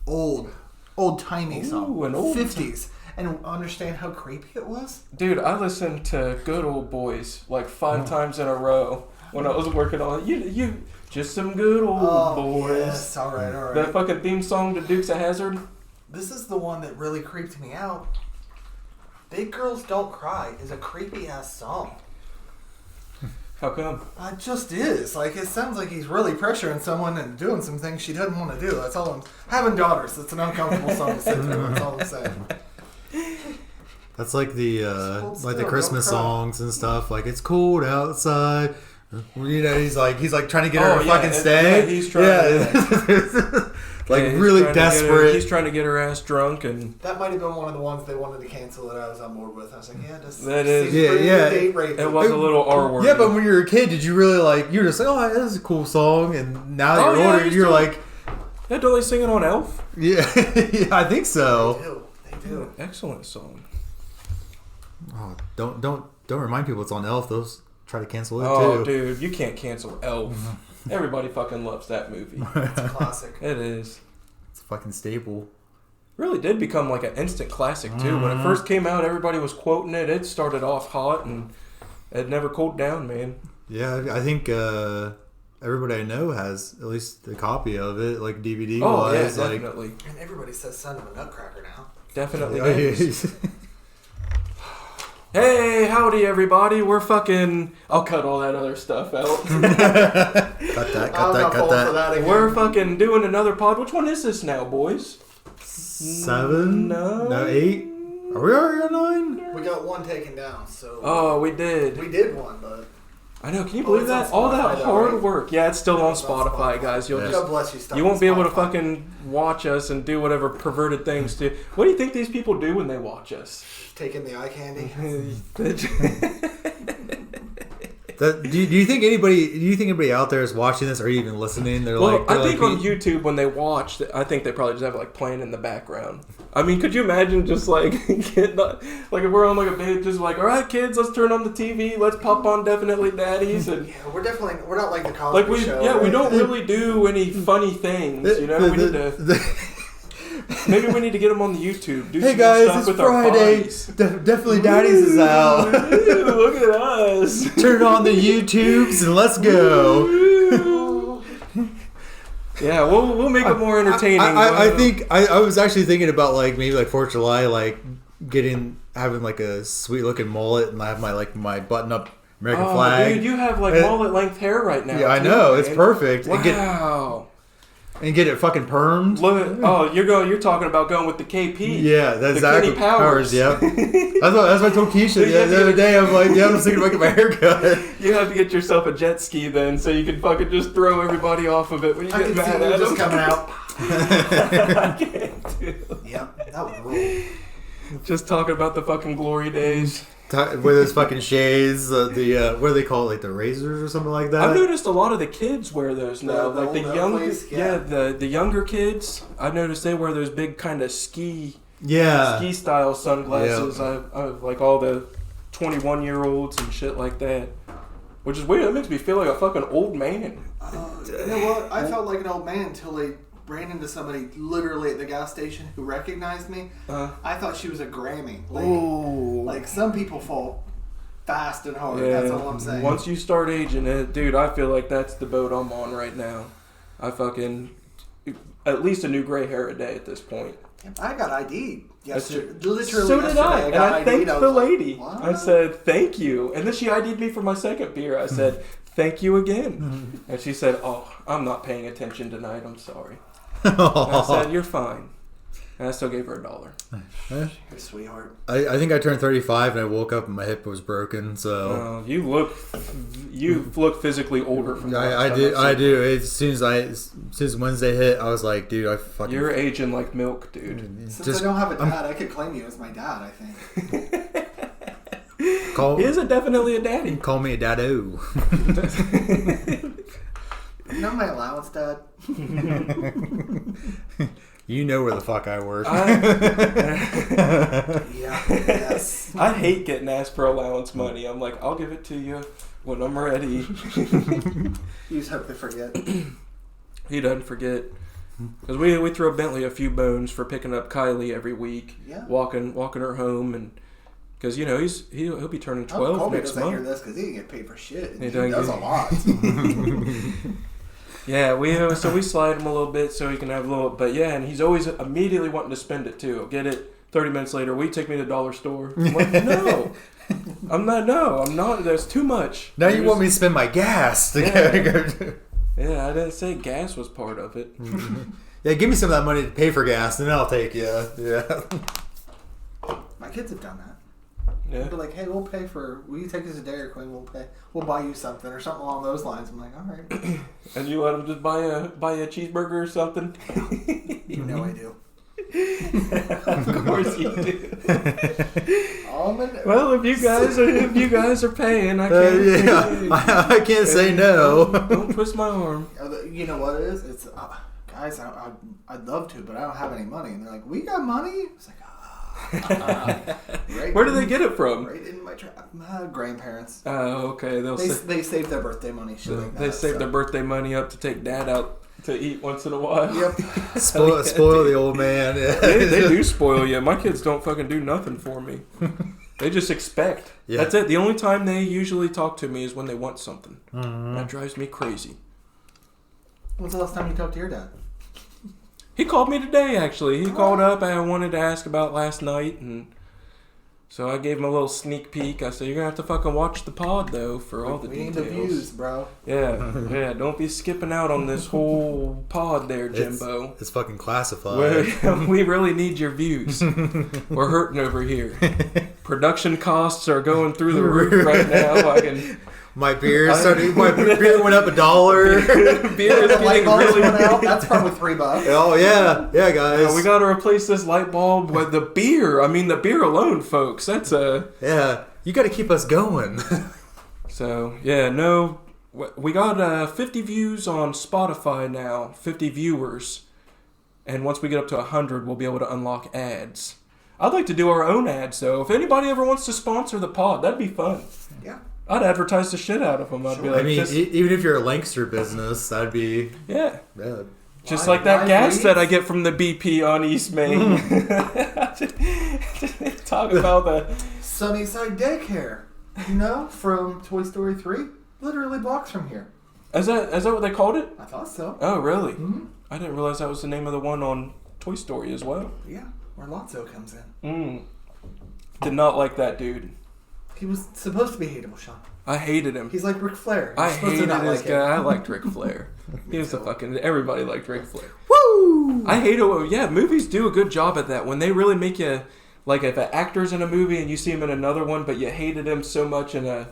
old-timey song. An old 50s. And understand how creepy it was? Dude, I listened to Good Old Boys like 5 times in a row when I was working on it. You just some good old boys. Yes, alright. That fucking theme song to Dukes of Hazzard. This is the one that really creeped me out. Big Girls Don't Cry is a creepy-ass song. How come? It just is. Like, it sounds like he's really pressuring someone and doing some things she doesn't want to do. That's all I'm... Having daughters, it's an uncomfortable song to sit through. That's all I'm saying. That's like the the Christmas songs and stuff. Like, it's cold outside. You know, he's like trying to get her to fucking stay. Yeah, he's trying really desperate. He's trying to get her ass drunk, and that might have been one of the ones they wanted to cancel that I was on board with. I was like, It was a little R word. Yeah, but when you were a kid, did you really like? You were just like, oh, this is a cool song, and now that you're older, you're like, yeah, don't they sing it on Elf? Yeah, yeah, I think so. They do. Excellent song. Oh, don't remind people it's on Elf. Those try to cancel it too. Oh, dude, you can't cancel Elf. Everybody fucking loves that movie. It's a classic. It is. It's a fucking staple. Really did become like an instant classic too. When it first came out, everybody was quoting it. It started off hot and it never cooled down, man. Yeah, I think everybody I know has at least a copy of it, like DVD. Oh yeah, definitely. And everybody says "Son of a Nutcracker" now. Definitely does. Hey, howdy everybody, we're fucking... I'll cut all that other stuff out. cut that. We're fucking doing another pod. Which one is this now, boys? 7? No, 8? Are we already on 9? We got one taken down, so... Oh, we did. We did one, but... I know, can you believe that? All that hard work. Yeah, it's still on Spotify, guys. You'll God bless you. You won't be able to fucking watch us and do whatever perverted things do. What do you think these people do when they watch us? Taking the eye candy. Do you think anybody out there is watching this or even listening? They're well, like, I think on YouTube when they watch, I think they probably just have it like playing in the background. I mean, could you imagine just like like if we're on like a big, just like, all right, kids, let's turn on the TV, let's pop on Definitely Daddies, and yeah, we're not like the Cosby Show. Yeah, we don't really do any funny things, you know. We need to. Maybe we need to get them on the YouTube. Do hey some guys, stuff it's with Friday. Definitely Daddies is out. Look at us. Turn on the YouTubes and let's go. Yeah, we'll make it more entertaining. I think I was actually thinking about like maybe like 4th of July, like having like a sweet looking mullet and I have my button up American flag. Dude, you have like mullet length hair right now. Yeah, I know, man. It's perfect. Wow. And get it fucking permed. You're talking about going with the KP. Yeah, that's exactly. Kenny Powers. Yep. That's what I told Keisha the other day. I'm like, I was thinking about getting my hair cut. You have to get yourself a jet ski then, so you can fucking just throw everybody off of it when you get mad at them. Just coming out. I can't do. Yep, that would rule. Just talking about the fucking glory days. With those fucking shades, what do they call it, like the razors or something like that? I've noticed a lot of the kids wear those now, like the younger, the younger kids. I've noticed they wear those big kind of ski style sunglasses. Yeah. I like all the 21-year-olds and shit like that, which is weird. That makes me feel like a fucking old man. You know what? I felt like an old man until they ran into somebody literally at the gas station who recognized me. I thought she was a Grammy lady. Ooh. Like, some people fall fast and hard. Yeah. That's all I'm saying. Once you start aging it, dude, I feel like that's the boat I'm on right now. I fucking at least a new gray hair a day at this point. I got ID'd. Literally so did I. And I thanked the lady. Like, I said, thank you. And then she ID'd me for my second beer. I said, thank you again. And she said, oh, I'm not paying attention tonight. I'm sorry. And I said, you're fine. And I still gave her $1. You're a sweetheart. I think I turned 35 and I woke up and my hip was broken. So you look physically older from the last time I do. As soon as Wednesday hit, I was like, dude, I fucking. You're aging like milk, dude. Since I don't have a dad, I could claim you as my dad. I think. He is definitely a daddy. Call me a daddo. You know my allowance, Dad? You know where the fuck I work. Yes. I hate getting asked for allowance money. I'm like, I'll give it to you when I'm ready. You just hope they forget. He doesn't forget. Because we throw Bentley a few bones for picking up Kylie every week, walking her home, and because he'll be turning 12 next month. Hear this because he didn't get paid for shit. He does a lot. Yeah, so we slide him a little bit so he can have a little. But yeah, and he's always immediately wanting to spend it too. I'll get it 30 minutes later. Will you take me to the dollar store? I'm like, no. I'm not. That's too much. Now you want me to spend my gas to go. Yeah, I didn't say gas was part of it. Yeah, give me some of that money to pay for gas, and then I'll take you. Yeah. My kids have done that. Yeah. They'll be like, hey, will you take us to Dairy Queen? We'll buy you something or something along those lines. I'm like, all right. And you let them just buy a cheeseburger or something? You know I do. Of course you do. Well, if you guys are paying, I can't. I can't say no. Don't twist my arm. You know what it is? It's guys. I'd love to, but I don't have any money. And they're like, "We got money." It's like, where do they get it from? Right in my grandparents. Oh, okay. They save their birthday money. They save their birthday money up to take Dad out to eat once in a while. Yep. Spoil the old man. They do spoil you. My kids don't fucking do nothing for me. They just expect. Yeah. That's it. The only time they usually talk to me is when they want something. Mm-hmm. That drives me crazy. When's the last time you talked to your dad? He called me today, actually. He called up and I wanted to ask about last night, and so I gave him a little sneak peek. I said, you're going to have to fucking watch the pod, though, for all the details. We need the views, bro. Yeah. Don't be skipping out on this whole pod there, Jimbo. It's fucking classified. We really need your views. We're hurting over here. Production costs are going through the roof right now. My beer went up $1. Beer is getting really out. That's probably $3. Oh yeah, guys. We got to replace this light bulb with the beer. I mean, the beer alone, folks. That's you got to keep us going. So yeah, no, we got 50 views on Spotify now. 50 viewers, and once we get up to 100, we'll be able to unlock ads. I'd like to do our own ads, though. If anybody ever wants to sponsor the pod, that'd be fun. Yeah. I'd advertise the shit out of them. I'd be like, even if you're a Lankster business, that'd be... Yeah. Just like that gas that I get from the BP on East Main. Talk about the... Sunnyside Daycare. From Toy Story 3. Literally blocks from here. Is that what they called it? I thought so. Oh, really? Mm-hmm. I didn't realize that was the name of the one on Toy Story as well. Yeah, where Lotso comes in. Did not like that dude. He was supposed to be hateable, Sean. I hated him. He's like Ric Flair. I hated this guy. I liked Ric Flair. He was everybody liked Ric Flair. Woo! I hate it. Yeah, movies do a good job at that. When they really make you, like if an actor's in a movie and you see him in another one, but you hated him so much in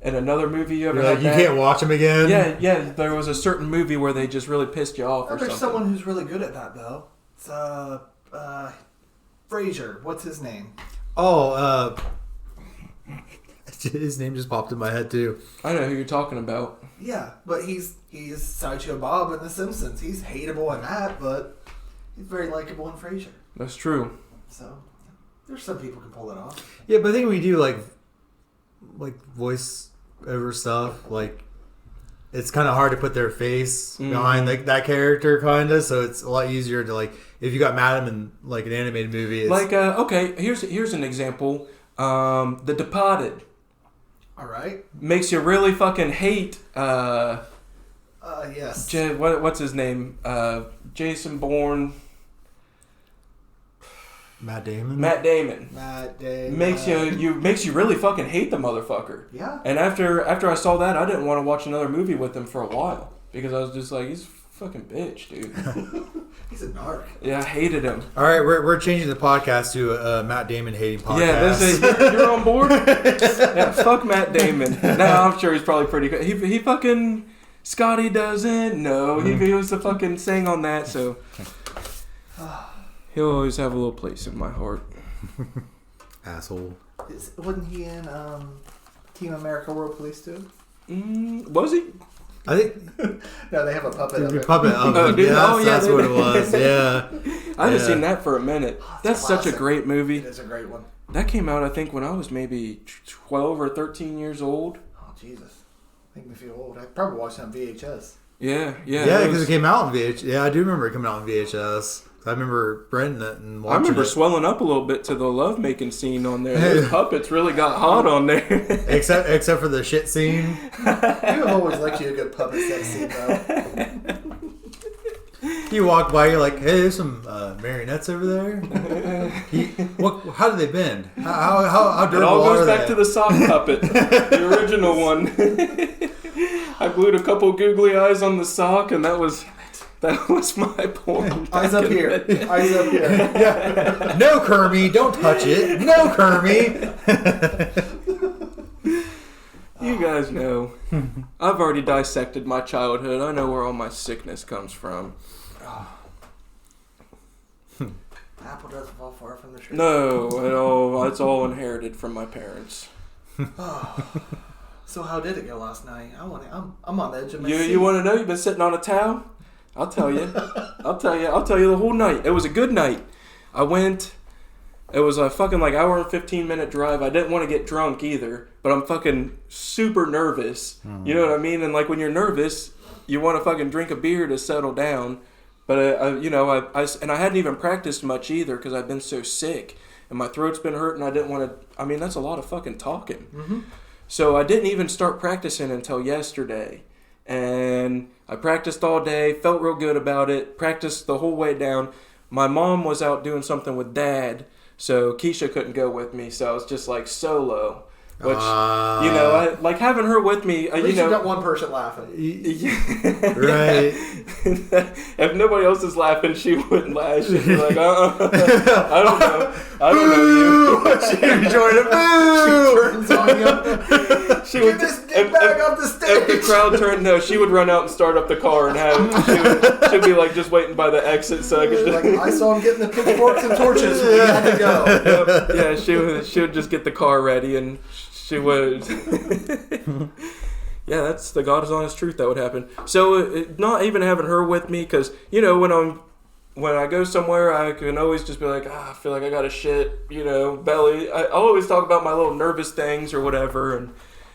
another movie you ever had you can't watch him again? Yeah. There was a certain movie where they just really pissed you off or something. There's someone who's really good at that, though. It's, Frasier. What's his name? Oh, his name just popped in my head too. I know who you're talking about. Yeah, but he's Sideshow Bob in The Simpsons. He's hateable in that, but he's very likable in Frasier. That's true. So there's some people can pull it off. Yeah, but I think we do like voice over stuff. Like it's kind of hard to put their face behind like that character, kind of. So it's a lot easier to like if you got Madam in like an animated movie. It's, like okay, here's an example. The Departed. All right. Makes you really fucking hate. Yes. What's his name? Jason Bourne. Matt Damon. Makes you really fucking hate the motherfucker. Yeah. And after I saw that, I didn't want to watch another movie with him for a while because I was just like, he's a fucking bitch, dude. He's a narc. Yeah, I hated him. All right, we're changing the podcast to a Matt Damon hating podcast. Yeah, you're on board? Yeah, fuck Matt Damon. Nah, I'm sure he's probably pretty good. He fucking Scotty doesn't. No, he was the fucking saying on that, so he'll always have a little place in my heart. Asshole. Wasn't he in Team America World Police 2? Was he? I think no, they have a puppet of it. That's what it was. Yeah, I haven't seen that for a minute. That's such a great movie. It is a great one. That came out, I think, when I was maybe 12 or 13 years old. Oh Jesus, make me feel old. I probably watched it on VHS. Yeah, because it came out on VHS. Yeah, I do remember it coming out on VHS. I remember renting it and watching it. I remember swelling up a little bit to the lovemaking scene on there. Those puppets really got hot on there. except for the shit scene. You have always liked you a good puppet sex scene, though. You walk by, you're like, hey, there's some marionettes over there. How do they bend? How durable are they? It all goes back to the sock puppet, the original one. I glued a couple googly eyes on the sock, and that was my point. Eyes up here. Eyes up here. Yeah. No, Kermie, don't touch it. No, Kermie. You guys know. I've already dissected my childhood. I know where all my sickness comes from. Apple doesn't fall far from the tree. No, it's all inherited from my parents. So how did it go last night? I'm on the edge of my seat. You want to know? You've been sitting on a towel? I'll tell you. I'll tell you the whole night. It was a good night. I went. It was a fucking like hour and 15-minute drive. I didn't want to get drunk either, but I'm fucking super nervous. You know what I mean? And like when you're nervous, you want to fucking drink a beer to settle down. But I hadn't even practiced much either because I've been so sick and my throat's been hurting. I didn't want to. I mean, that's a lot of fucking talking. Mm-hmm. So I didn't even start practicing until yesterday. And I practiced all day, felt real good about it, practiced the whole way down. My mom was out doing something with Dad, so Keisha couldn't go with me, so I was just like solo. Which, I like having her with me. At least you got one person laughing. Right. If nobody else is laughing, she wouldn't laugh. She'd be like, I don't know you. She'd join it. Boo! She turns on you. She would just get back up the stage. If the crowd turned, no, she would run out and start up the car and she'd be like just waiting by the exit so I could just... Like, I saw him getting the pitchforks and torches. We had to go. Yeah, she would just get the car ready and... She would. Yeah, that's the God is honest truth that would happen. So not even having her with me, because when I go somewhere, I can always just be like, I feel like I got a shit, belly. I'll always talk about my little nervous things or whatever, and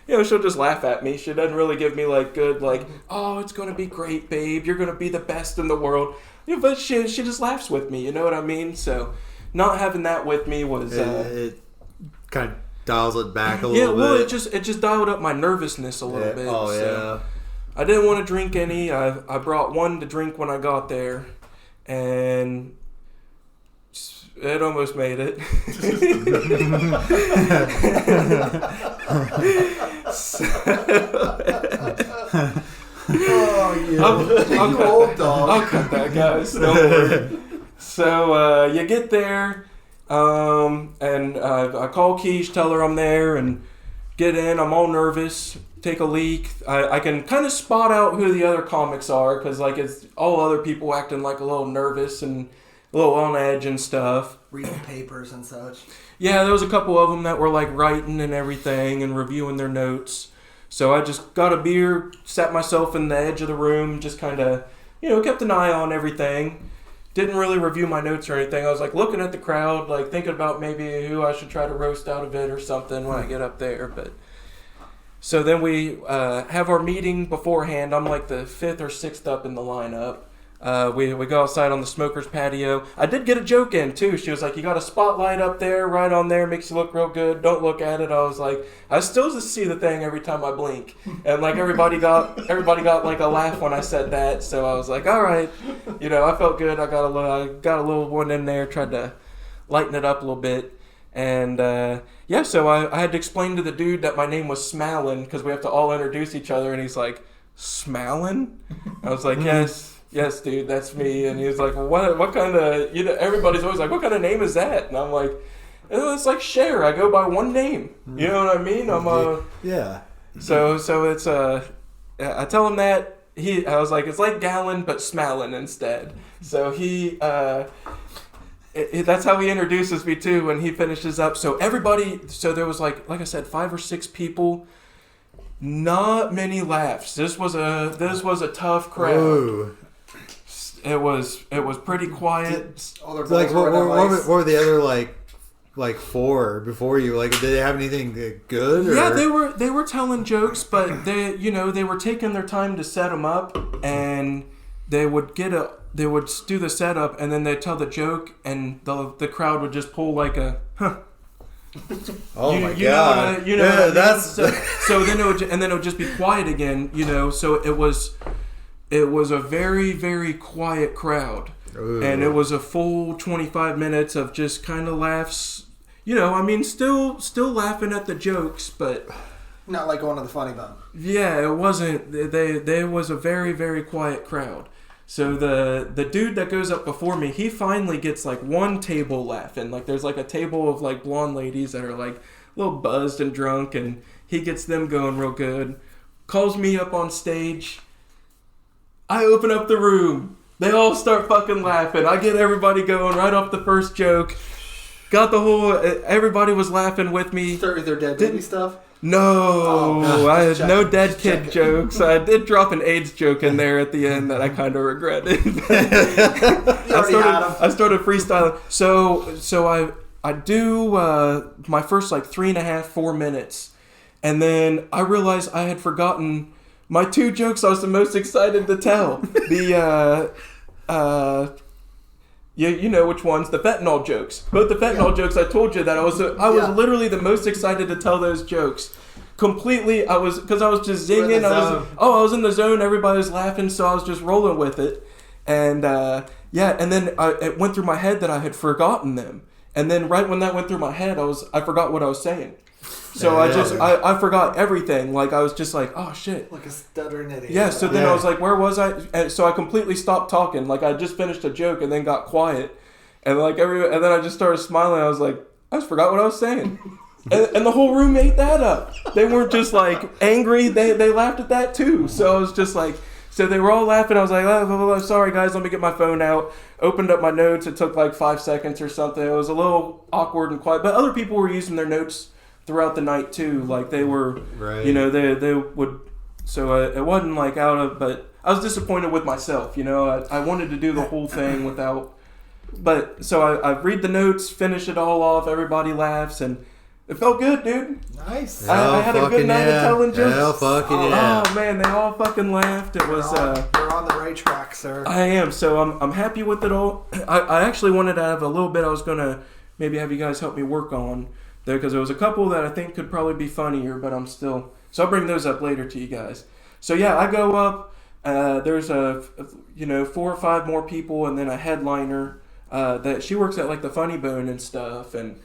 she'll just laugh at me. She doesn't really give me like good oh, it's gonna be great, babe. You're gonna be the best in the world. But she just laughs with me. You know what I mean? So not having that with me was it kind of dials it back a little bit. Yeah, well, it just dialed up my nervousness a little bit. Oh, so I didn't want to drink any. I brought one to drink when I got there, and it almost made it. I'll cut that, guys. Don't worry. So you get there. And I call Keish, tell her I'm there, and get in. I'm all nervous, take a leak. I can kind of spot out who the other comics are, because it's all other people acting like a little nervous and a little on edge and stuff. Reading papers and such. Yeah, there was a couple of them that were writing and everything and reviewing their notes. So I just got a beer, sat myself in the edge of the room, just kind of, kept an eye on everything. Didn't really review my notes or anything. I was looking at the crowd, thinking about maybe who I should try to roast out of it or something when I get up there. But so then we have our meeting beforehand. I'm the 5th or 6th up in the lineup. We go outside on the smoker's patio. I did get a joke in too. She was like, "You got a spotlight up there, right on there, makes you look real good. Don't look at it." I was like, I still just see the thing every time I blink, and everybody got a laugh when I said that. So I was like, all right, I felt good. I got a little one in there, tried to lighten it up a little bit, and so I had to explain to the dude that my name was Smallin, because we have to all introduce each other, and he's like, "Smallin?" I was like, Yes, dude, that's me. And he was like, well, what kind of, everybody's always like, what kind of name is that? And I'm like, it's like Cher. I go by one name. You know what I mean? Yeah. So it's, I tell him that. I was like, it's like Gallon, but Smallin instead. So that's how he introduces me too when he finishes up. So there was like I said, 5 or 6 people. Not many laughs. This was a tough crowd. Whoa. It was pretty quiet. What were the other like for before you? Like, did they have anything good? Or? Yeah, they were telling jokes, but they were taking their time to set them up, and they would do the setup, and then they'd tell the joke, and the crowd would just pull like a huh. Oh my god! That's so then it would just be quiet again. So it was a very, very quiet crowd. Ooh. And it was a full 25 minutes of just kind of laughs. Still laughing at the jokes, but not like going to the funny bone. Yeah, it wasn't. There was a very, very quiet crowd. So the dude that goes up before me, he finally gets like one table laughing. Like there's like a table of like blonde ladies that are like a little buzzed and drunk, and he gets them going real good. Calls me up on stage. I open up the room. They all start fucking laughing. I get everybody going right off the first joke. Got the whole... Everybody was laughing with me. Start with their dead baby stuff? No. I had no dead kid jokes. I did drop an AIDS joke in there at the end that I kind of regretted. I started freestyling. So I do my first like 3.5-4 minutes. And then I realized I had forgotten my 2 jokes I was the most excited to tell. You know which ones? The fentanyl jokes. Both the fentanyl jokes, I told you that I was literally the most excited to tell those jokes. Completely, because I was just zinging. I was in the zone. Everybody was laughing, so I was just rolling with it. And and then it went through my head that I had forgotten them. And then right when that went through my head, I forgot what I was saying. So I forgot everything. Like I was just like, oh shit, like a stuttering idiot. Yeah. So then I was like, where was I? And so I completely stopped talking. Like I just finished a joke and then got quiet, and and then I just started smiling. I was like, I just forgot what I was saying, and the whole room ate that up. They weren't just like angry. They laughed at that too. So I was just like, so they were all laughing. I was like, oh, sorry guys, let me get my phone out. Opened up my notes. It took like 5 seconds or something. It was a little awkward and quiet, but other people were using their notes throughout the night too. Like they were, right. They would. So it wasn't like out of, but I was disappointed with myself. I wanted to do the whole thing without. But so I read the notes, finish it all off. Everybody laughs, and it felt good, dude. Nice. I had a good night of telling jokes. Hell fucking yeah. Oh man, they all fucking laughed. It was. You're on the right track, sir. I am. So I'm happy with it all. I actually wanted to have a little bit. I was gonna maybe have you guys help me work on there because there was a couple that I think could probably be funnier, but I'm still. So I'll bring those up later to you guys. So yeah, I go up. There's 4 or 5 more people, and then a headliner. That she works at like the Funny Bone and stuff, and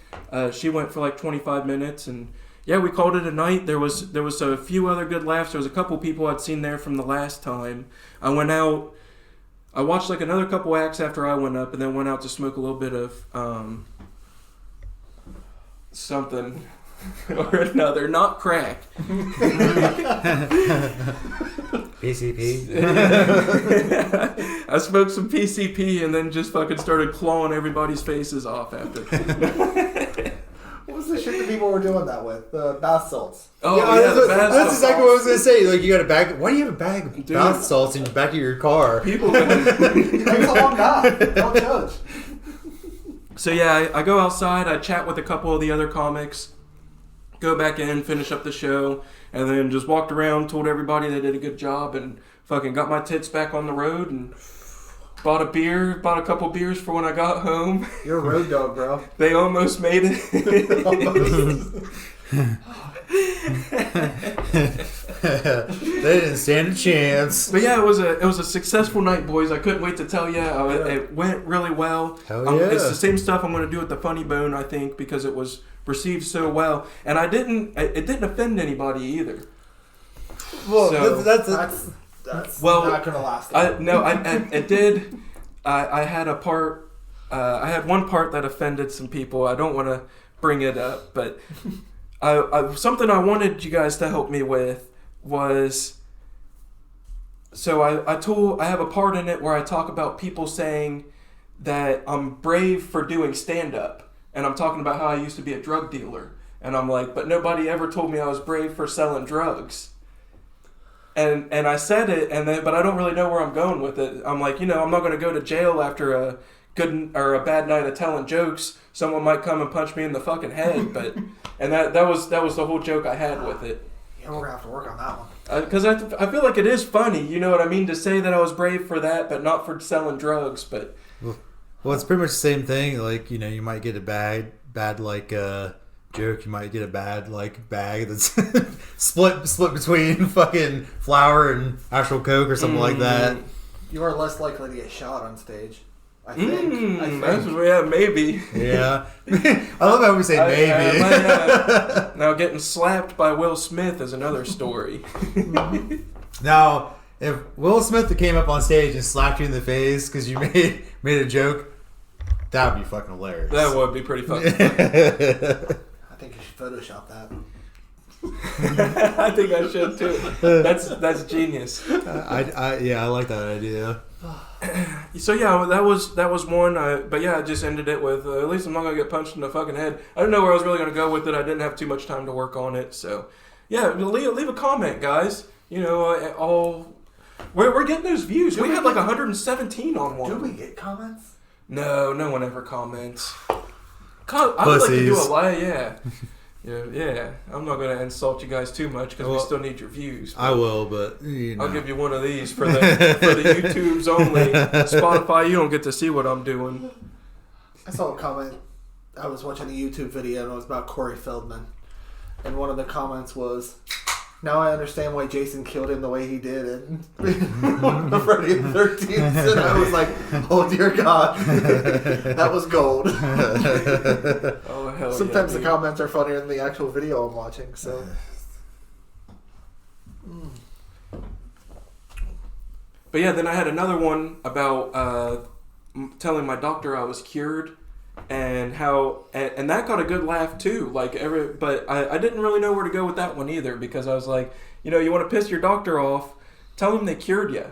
she went for like 25 minutes, and yeah, we called it a night. There was a few other good laughs. There was a couple people I'd seen there from the last time. I went out. I watched like another couple acts after I went up, and then went out to smoke a little bit of something or another, not crack. PCP. I smoked some PCP and then just fucking started clawing everybody's faces off after. What was the shit that people were doing that with? The bath salts. Oh yeah, that's exactly what I was gonna say. Like you got a bag. Why do you have a bag of bath salts in the back of your car? People. That's all I'm not. Don't judge. So yeah, I go outside. I chat with a couple of the other comics. Go back in, finish up the show, and then just walked around, told everybody they did a good job, and fucking got my tits back on the road, and bought a couple beers for when I got home. You're a road dog, bro. They almost made it. They didn't stand a chance. But yeah, it was a successful night, boys. I couldn't wait to tell you. It went really well. Hell yeah. It's the same stuff I'm going to do at the Funny Bone, I think, because it was received so well, and it didn't offend anybody either. Well, so, that's not gonna last. It did. I had a part. I had one part that offended some people. I don't want to bring it up, but something I wanted you guys to help me with was. So I have a part in it where I talk about people saying that I'm brave for doing stand-up. And I'm talking about how I used to be a drug dealer. And I'm like, but nobody ever told me I was brave for selling drugs. And I said it, but I don't really know where I'm going with it. I'm like, I'm not going to go to jail after a bad night of telling jokes, someone might come and punch me in the fucking head. But and that was the whole joke I had with it. Yeah, we're gonna have to work on that one. Because I feel like it is funny, you know what I mean, to say that I was brave for that, but not for selling drugs. But well, it's pretty much the same thing. Like, you know, you might get a bad like joke. You might get a bad like bag that's split between fucking flour and actual Coke or something like that. You are less likely to get shot on stage. I think. Yeah, maybe. Yeah. I love how we say maybe. Now, getting slapped by Will Smith is another story. Now, if Will Smith came up on stage and slapped you in the face because you made a joke, that would be fucking hilarious. That would be pretty fucking funny. I think you should Photoshop that. I think I should too. That's genius. I like that idea. So yeah, that was one. But yeah, I just ended it with at least I'm not gonna get punched in the fucking head. I didn't know where I was really gonna go with it. I didn't have too much time to work on it. So yeah, leave a comment, guys. You know, we're getting those views. We had like 117 on one. Do we get comments? No one ever comments. I would like to do a live, yeah. Yeah. I'm not going to insult you guys too much because we still need your views. I will, but you know. I'll give you one of these for the YouTubes only. Spotify, you don't get to see what I'm doing. I saw a comment. I was watching a YouTube video and it was about Corey Feldman. And one of the comments was, now I understand why Jason killed him the way he did in Friday the 13th. And I was like, oh dear God. That was gold. Oh, hell Sometimes the comments are funnier than the actual video I'm watching. So, But yeah, then I had another one about telling my doctor I was cured. And that got a good laugh too. But I didn't really know where to go with that one either because I was like, you know, you want to piss your doctor off, tell him they cured you.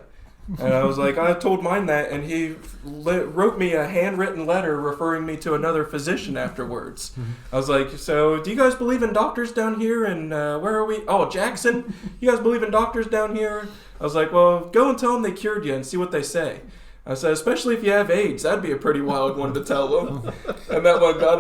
And I was like, I told mine that, and he wrote me a handwritten letter referring me to another physician afterwards. I was like, so do you guys believe in doctors down here? And where are we? Oh, Jackson. You guys believe in doctors down here? I was like, well, go and tell them they cured you and see what they say. I said, especially if you have AIDS, that'd be a pretty wild one to tell them. And that one got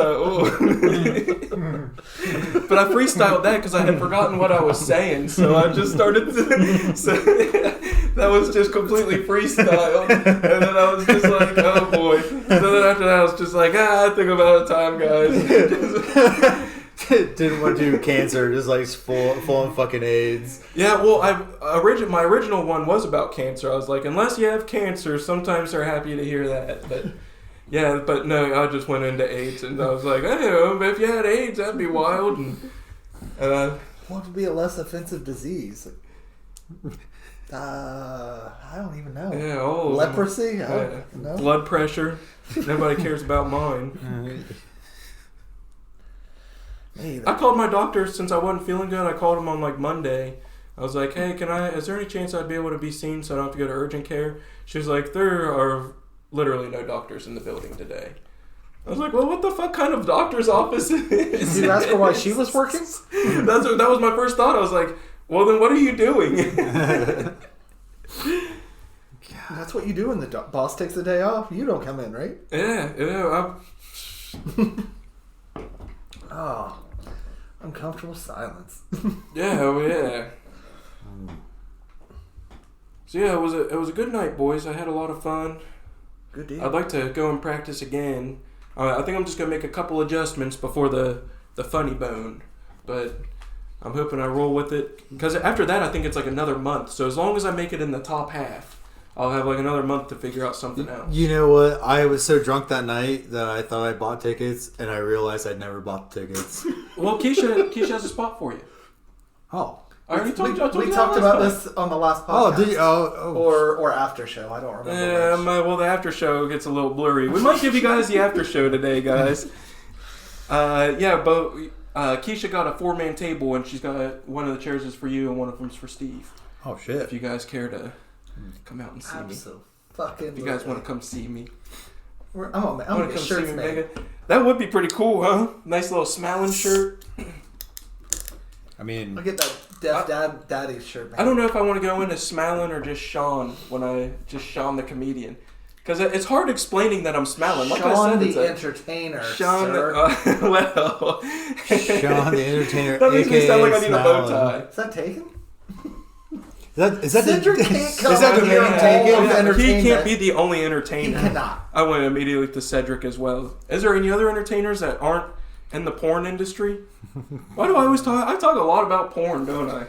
But I freestyled that because I had forgotten what I was saying, so I just started to... So that was just completely freestyle. And then I was just like, oh boy. So then after that, I was just like, I think I'm out of time, guys. Didn't want to do cancer, just like full on fucking AIDS. Yeah, well, my original one was about cancer. I was like, unless you have cancer, sometimes they're happy to hear that. But yeah, but no, I just went into AIDS, and I was like, hey, if you had AIDS, that'd be wild. And what would be a less offensive disease? I don't even know. Yeah, leprosy? I don't know. Blood pressure. Nobody cares about mine. I called my doctor since I wasn't feeling good. I called him on like Monday. I was like, hey, is there any chance I'd be able to be seen so I don't have to go to urgent care? She was like, there are literally no doctors in the building today. I was like, well, what the fuck kind of doctor's office is Did you ask her why she was working? That was my first thought. I was like, well, then what are you doing? That's what you do when the boss takes the day off. You don't come in, right? Yeah. Oh, uncomfortable silence. Yeah. So yeah, it was a good night, boys. I had a lot of fun. Good deal. I'd like to go and practice again. I think I'm just gonna make a couple adjustments before the funny bone, but I'm hoping I roll with it. Because after that, I think it's like another month. So as long as I make it in the top half, I'll have like another month to figure out something else. You know what? I was so drunk that night that I thought I bought tickets, and I realized I'd never bought the tickets. Well, Keisha has a spot for you. Oh. We talked about this on the last podcast. Oh, did you? Or after show. I don't remember. Well, the after show gets a little blurry. We might give you guys the after show today, guys. But Keisha got a 4-man table, and she's got one of the chairs is for you, and one of them's for Steve. Oh shit! If you guys care to come out and see me, if you guys want to come see me, I'm gonna get shirts made. That would be pretty cool, huh? Nice little smiling shirt. I mean, I'll get that Deaf Daddies shirt made. I don't know if I want to go into smiling or just Sean Sean the comedian. Because it's hard explaining that I'm smelling. Like Sean I said, the Entertainer, Sean sir. Well. Sean the Entertainer. That makes me sound like I need a bow tie. Is that taken? Is that Cedric the, can't come is that the here main and taken? take He can't be the only entertainer. He cannot. I went immediately to Cedric as well. Is there any other entertainers that aren't in the porn industry? Why do I always talk? I talk a lot about porn, don't I?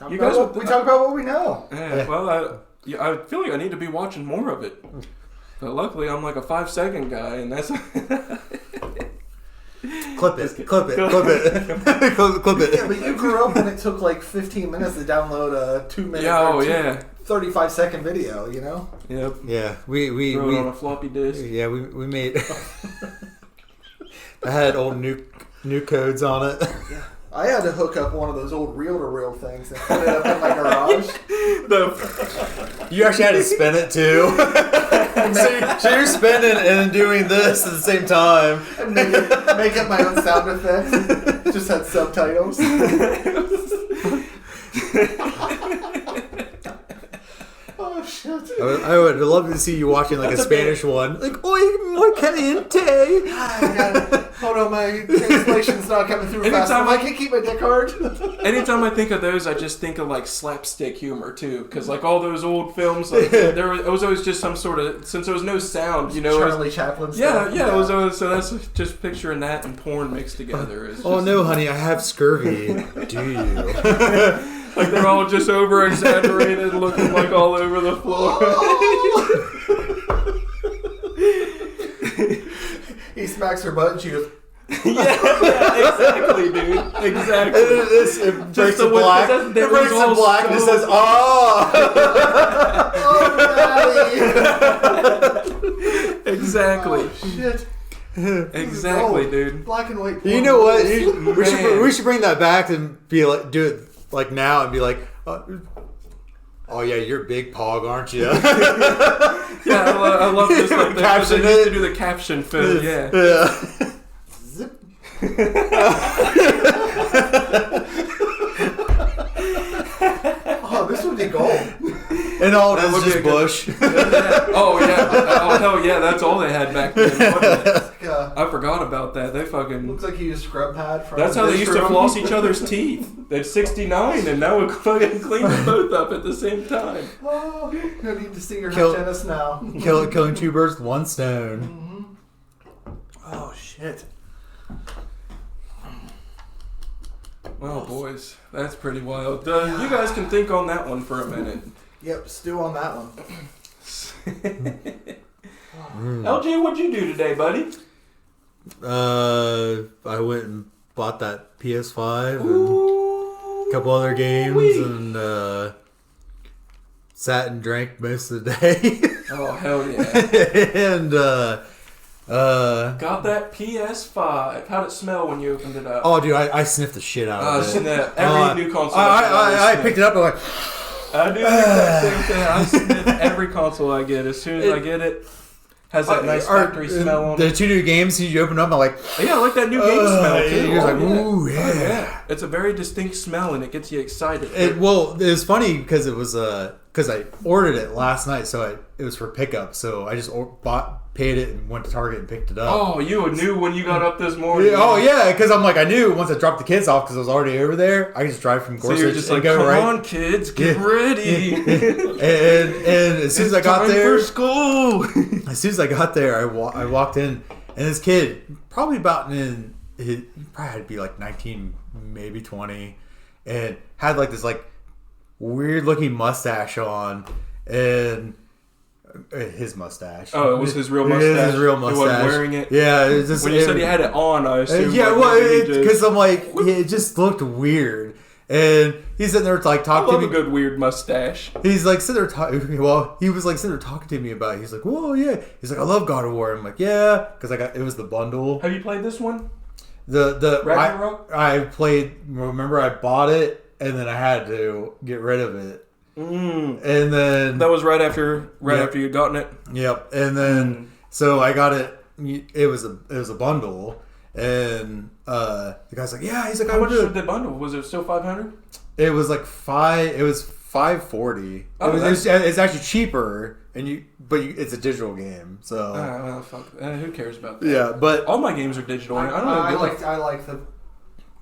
We talk about what we know. Yeah, well, I feel like I need to be watching more of it. But luckily, I'm like a 5-second guy, and that's... Clip it. Clip it. Yeah, but you grew up when it took like 15 minutes to download a 2-minute 35-second video, you know? Yep. Yeah, we Throw it on a floppy disk. Yeah, we made... I had old new codes on it. Yeah. I had to hook up one of those old reel-to-reel things and put it up in my garage. You actually had to spin it too. so you're spinning and doing this at the same time. And make up my own sound effects. Just had subtitles. Oh shit! I would love to see you watching like a Spanish one, like "Oy, muy caliente." Hold on, my translation's not coming through fast. I can't keep my dick hard. Anytime I think of those, I just think of like slapstick humor too, because like all those old films, like, it was always just some sort of, since there was no sound, you know. Charlie Chaplin stuff. Yeah. It was always, so that's just picturing that and porn mixed together. Oh no, honey, I have scurvy. Do you? Like they're all just over exaggerated, looking like all over the floor. He smacks her butt and she goes, yeah, exactly, dude. Exactly. It breaks the black. It breaks the black and it says, "Oh, oh, daddy." Exactly. Oh, shit. Exactly, dude. Black and white. You know what? We should bring that back and be like, do it like now and be like, oh yeah, you're big pog, aren't you? Yeah, I love this. Like they used to do the caption film. Yeah. Zip. Oh, this would be gold. And all that was just bush. Oh yeah. Oh hell yeah, that's all they had back then. I forgot about that. They fucking looks like he used scrub pad. That's how they used to floss each other's teeth. They're 69, and now we fucking clean them both up at the same time. Oh, I need to see your hygienist now. Killing two birds with one stone. Mm-hmm. Oh shit. Well, boys, that's pretty wild. You guys can think on that one for a minute. Yep, stew on that one. LJ, what'd you do today, buddy? I went and bought that PS5 and a couple other games and sat and drank most of the day. Oh, hell yeah. And got that PS5. How'd it smell when you opened it up? Oh, dude, I sniffed the shit out of it. Every new console. I picked it up and like... I do the exact same thing. I sniff every console I get. As soon as I get it, has that nice factory smell on it. The two new games you open up, I'm like... Yeah, I like that new game smell, too. You're like, ooh, yeah. Oh, yeah. It's a very distinct smell, and it gets you excited. It was funny because it was... Because I ordered it last night, so it was for pickup. So I just paid it and went to Target and picked it up. Oh, you knew when you got up this morning. Yeah, oh, yeah, because I'm like, I knew once I dropped the kids off because I was already over there, I could just drive from Gorsuch. So you're just like, come on, kids, get ready. and as soon as I got there... for school. As soon as I got there, I walked in, and this kid, probably about he probably had to be like 19, maybe 20, and had like this like weird looking mustache on, and his mustache. Oh, it was his real mustache. It was his real mustache. He wasn't wearing it. Yeah, it was just, when you said he had it on, I assumed. Yeah, well, because I'm like, it just looked weird. And he's sitting there like talking to me. I love a good weird mustache. He's like sitting there talking. Well, he was like sitting there talking to me about it. He's like, "Whoa, yeah." He's like, "I love God of War." I'm like, "Yeah," because it was the bundle. Have you played this one? The Ragnarok? I played. Remember, I bought it and then I had to get rid of it. And then that was right after you had gotten it. Yep. And then so I got it. It was a bundle. And the guy's like, yeah. He's like, how much was the bundle? Was it still $500? It was like $5. It was $540. Oh, it's actually cheaper, but it's a digital game, so. Well, fuck. Who cares about that? Yeah, but all my games are digital. I like the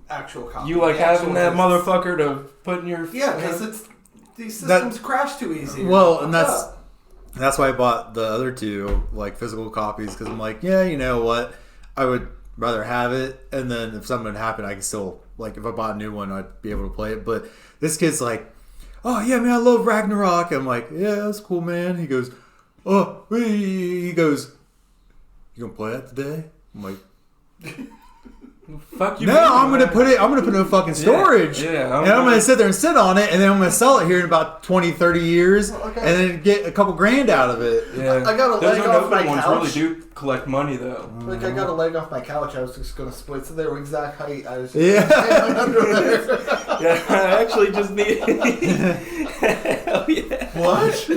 actual copy. You like having that motherfucker to put in your. Yeah, because these systems crash too easy. Well, and that's why I bought the other two like physical copies, because I'm like, yeah, you know what, I would rather have it, and then if something happened, I can still, like, if I bought a new one, I'd be able to play it. But this kid's like, oh yeah, man, I love Ragnarok. I'm like, yeah, that's cool, man. He goes, oh, he goes, you gonna play that today? I'm like, fuck you. No, I'm gonna put it in fucking storage. Yeah, and I'm gonna sit there and sit on it, and then I'm gonna sell it here in about 20, 30 years, and then get a couple grand out of it. Yeah, I got a leg off my couch. Ones really do collect money though. Like, I got a leg off my couch. I was just gonna split, so they were exact height. I was under there. Yeah, I actually just need. Hell yeah! What?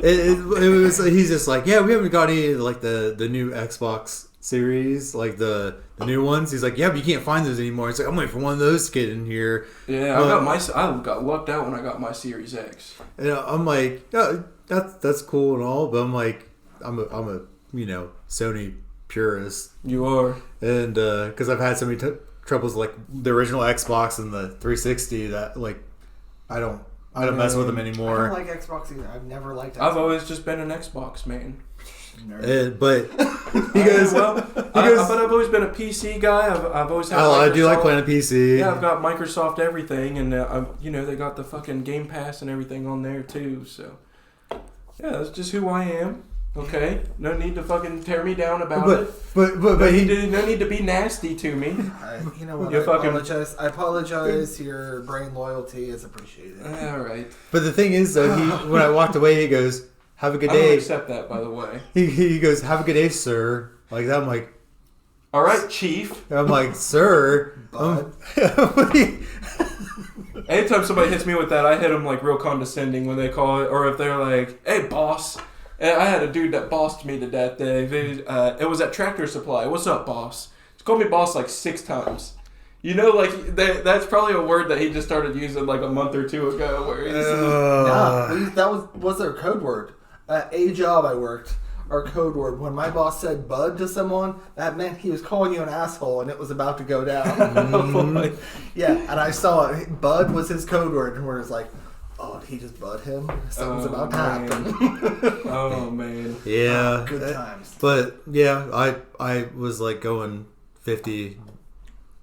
it was. He's just like, yeah, we haven't got any like the new Xbox series, like the new ones. He's like, yeah, but you can't find those anymore. It's like, I'm waiting for one of those to get in here. Yeah, I got lucked out when I got my Series X. You know, I'm like, yeah, that's cool and all, but I'm like, I'm a Sony purist. You are, and because I've had so many troubles like the original Xbox and the 360 that like I don't mess with them anymore. I don't like Xbox either. I've never liked Xbox. I've always just been an Xbox man. But he goes, but I've always been a PC guy. I've always had. I do like playing a PC. Yeah, I've got Microsoft everything, and they got the fucking Game Pass and everything on there too. So yeah, that's just who I am. Okay, no need to fucking tear me down about it. But no need to be nasty to me. You know what? I apologize. Your brain loyalty is appreciated. All right. But the thing is, though, when I walked away, he goes, "Have a good day." I don't accept that, by the way. He goes, "Have a good day, sir." Like that, I'm like, "All right, chief." I'm like, "Sir." Anytime somebody hits me with that, I hit them like real condescending when they call it, or if they're like, "Hey, boss." And I had a dude that bossed me to that day. It was at Tractor Supply. What's up, boss? He's called me boss like 6 times. You know, like that's probably a word that he just started using like a month or 2 ago. Where that was their code word. At a job I worked, our code word. When my boss said "bud" to someone, that meant he was calling you an asshole, and it was about to go down. Yeah, and I saw it. Bud was his code word, and we're just like, oh, did he just bud him? Something's about to happen. Oh, man. Yeah. Good times. But, yeah, I was, like, going 50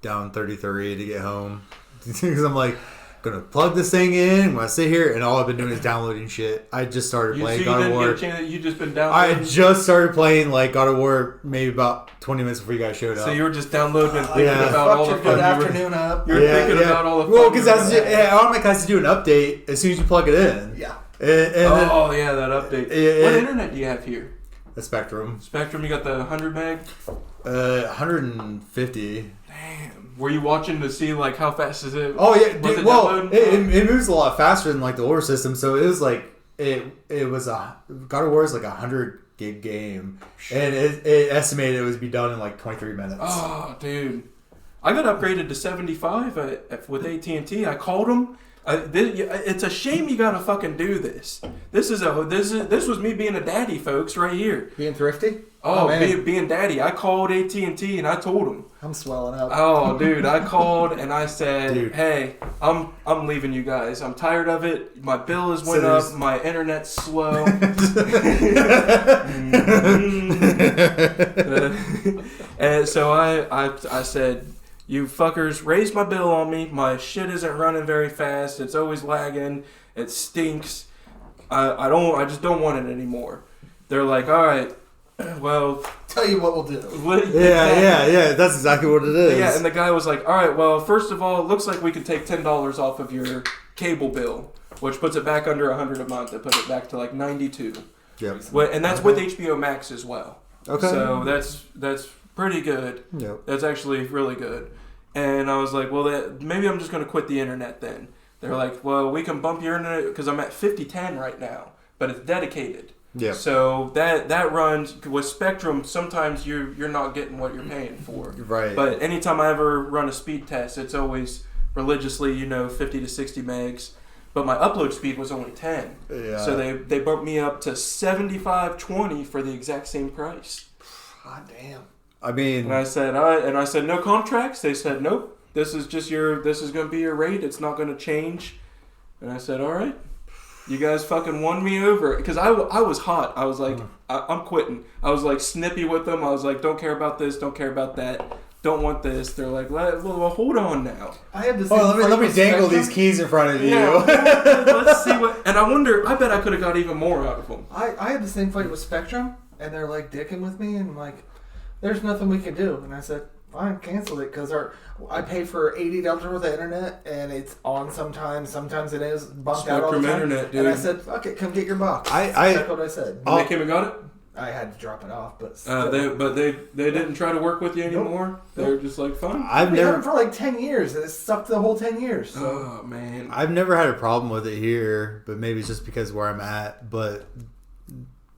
down 33 to get home. Because I'm, like, going to plug this thing in. I'm going to sit here, and all I've been doing is downloading shit. I just started playing God of War. You just been downloading? I just started playing, like, God of War maybe about 20 minutes before you guys showed up. So you were just downloading and thinking about all the good afternoon up. You were thinking about all the fun. Well, because Automatic has to do an update as soon as you plug it in. Yeah. Yeah, that update. What internet do you have here? The Spectrum. Spectrum, you got the 100 meg? 150. Damn. Were you watching to see like how fast is it? Oh yeah, dude, it moves a lot faster than like the older system, so it was like it was God of War is like 100 gig game, and it estimated it would be done in like 23 minutes. Oh, dude, I got upgraded to 75 with AT&T. I called them. It's a shame you gotta fucking do this. This was me being a daddy, folks, right here. Being thrifty. Oh, being daddy. I called AT&T and I told them. I'm swelling up. Oh, dude, I called and I said, "Hey, I'm leaving you guys. I'm tired of it. My bill has went up. My internet's slow." And so I said, "You fuckers, raise my bill on me. My shit isn't running very fast. It's always lagging. It stinks. I just don't want it anymore." They're like, "All right, well, tell you what we'll do." Yeah. That's exactly what it is. Yeah, and the guy was like, "All right, well, first of all, it looks like we could take $10 off of your cable bill, which puts it back under $100 a month. It put it back to like $92. Yep. And that's with HBO Max as well. Okay. So that's pretty good. Yep. That's actually really good." And I was like, "Well, maybe I'm just going to quit the internet then." They're like, "Well, we can bump your internet because I'm at 5010 right now, but it's dedicated." Yeah. So that runs with Spectrum. Sometimes you're not getting what you're paying for. Right. But anytime I ever run a speed test, it's always religiously 50 to 60 megs. but my upload speed was only 10. Yeah. So they bumped me up to 75.20 for the exact same price. God damn. I mean, and I said no contracts. They said nope. This is going to be your rate. It's not going to change. And I said, all right. You guys fucking won me over. Because I was hot. I was like, I'm quitting. I was like snippy with them. I was like, don't care about this. Don't care about that. Don't want this. They're like, well hold on now. I had this. Let me dangle these keys in front of you. Yeah, let's see what. And I bet I could have got even more out of them. I had the same fight with Spectrum, and they're like dicking with me, and like, there's nothing we can do. And I said, fine, cancel it, because I paid for $80 worth of internet, and it's on sometimes it is bumped out all the time. Internet, dude. And I said, fuck it, come get your box. That's what I said. And they came and got it? I had to drop it off, but they didn't try to work with you anymore. Nope. They were just like, fine. I've never had it for like 10 years, and it sucked the whole 10 years. So. Oh man, I've never had a problem with it here, but maybe it's just because where I'm at. But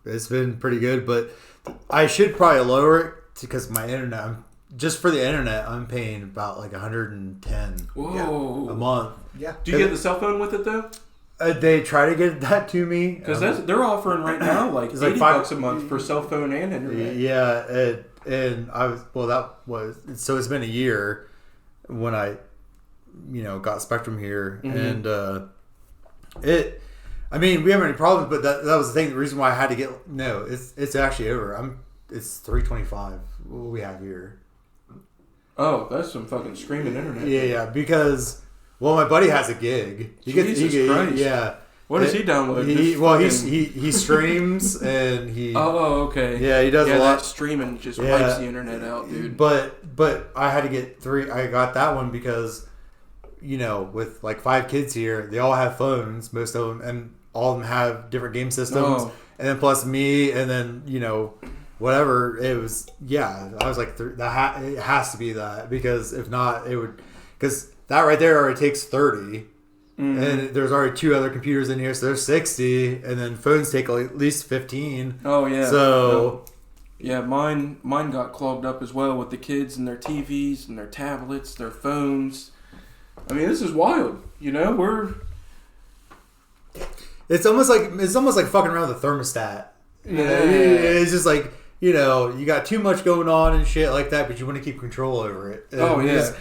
it's been pretty good. But I should probably lower it because my internet. Just for the internet, I'm paying about like $110 a month. Yeah. Do you get the cell phone with it though? They try to get that to me because they're offering right now like $80 a month for cell phone and internet. Yeah, and so it's been a year when I, got Spectrum here, and I mean we haven't any problems, but that was the thing. The reason why I had to get it's actually over. It's $325 what we have here. Oh, that's some fucking screaming internet. Yeah, because. Well, my buddy has a gig. Jesus Christ. Yeah. What does he download? He streams and he. Oh, okay. Yeah, he does a lot. That streaming just wipes the internet out, dude. But I had to get 3. I got that one because, with like 5 kids here, they all have phones, most of them, and all of them have different game systems. Oh. And then plus me, and then whatever it was. Yeah, I was like, it has to be that, because if not, it would because. That right there already takes 30, and there's already 2 other computers in here, so there's 60, and then phones take at least 15. Oh yeah. So yeah, mine got clogged up as well with the kids and their TVs and their tablets, their phones. I mean, this is wild. It's almost like fucking around with the thermostat. Yeah. It's just like you got too much going on and shit like that, but you want to keep control over it. And oh yeah.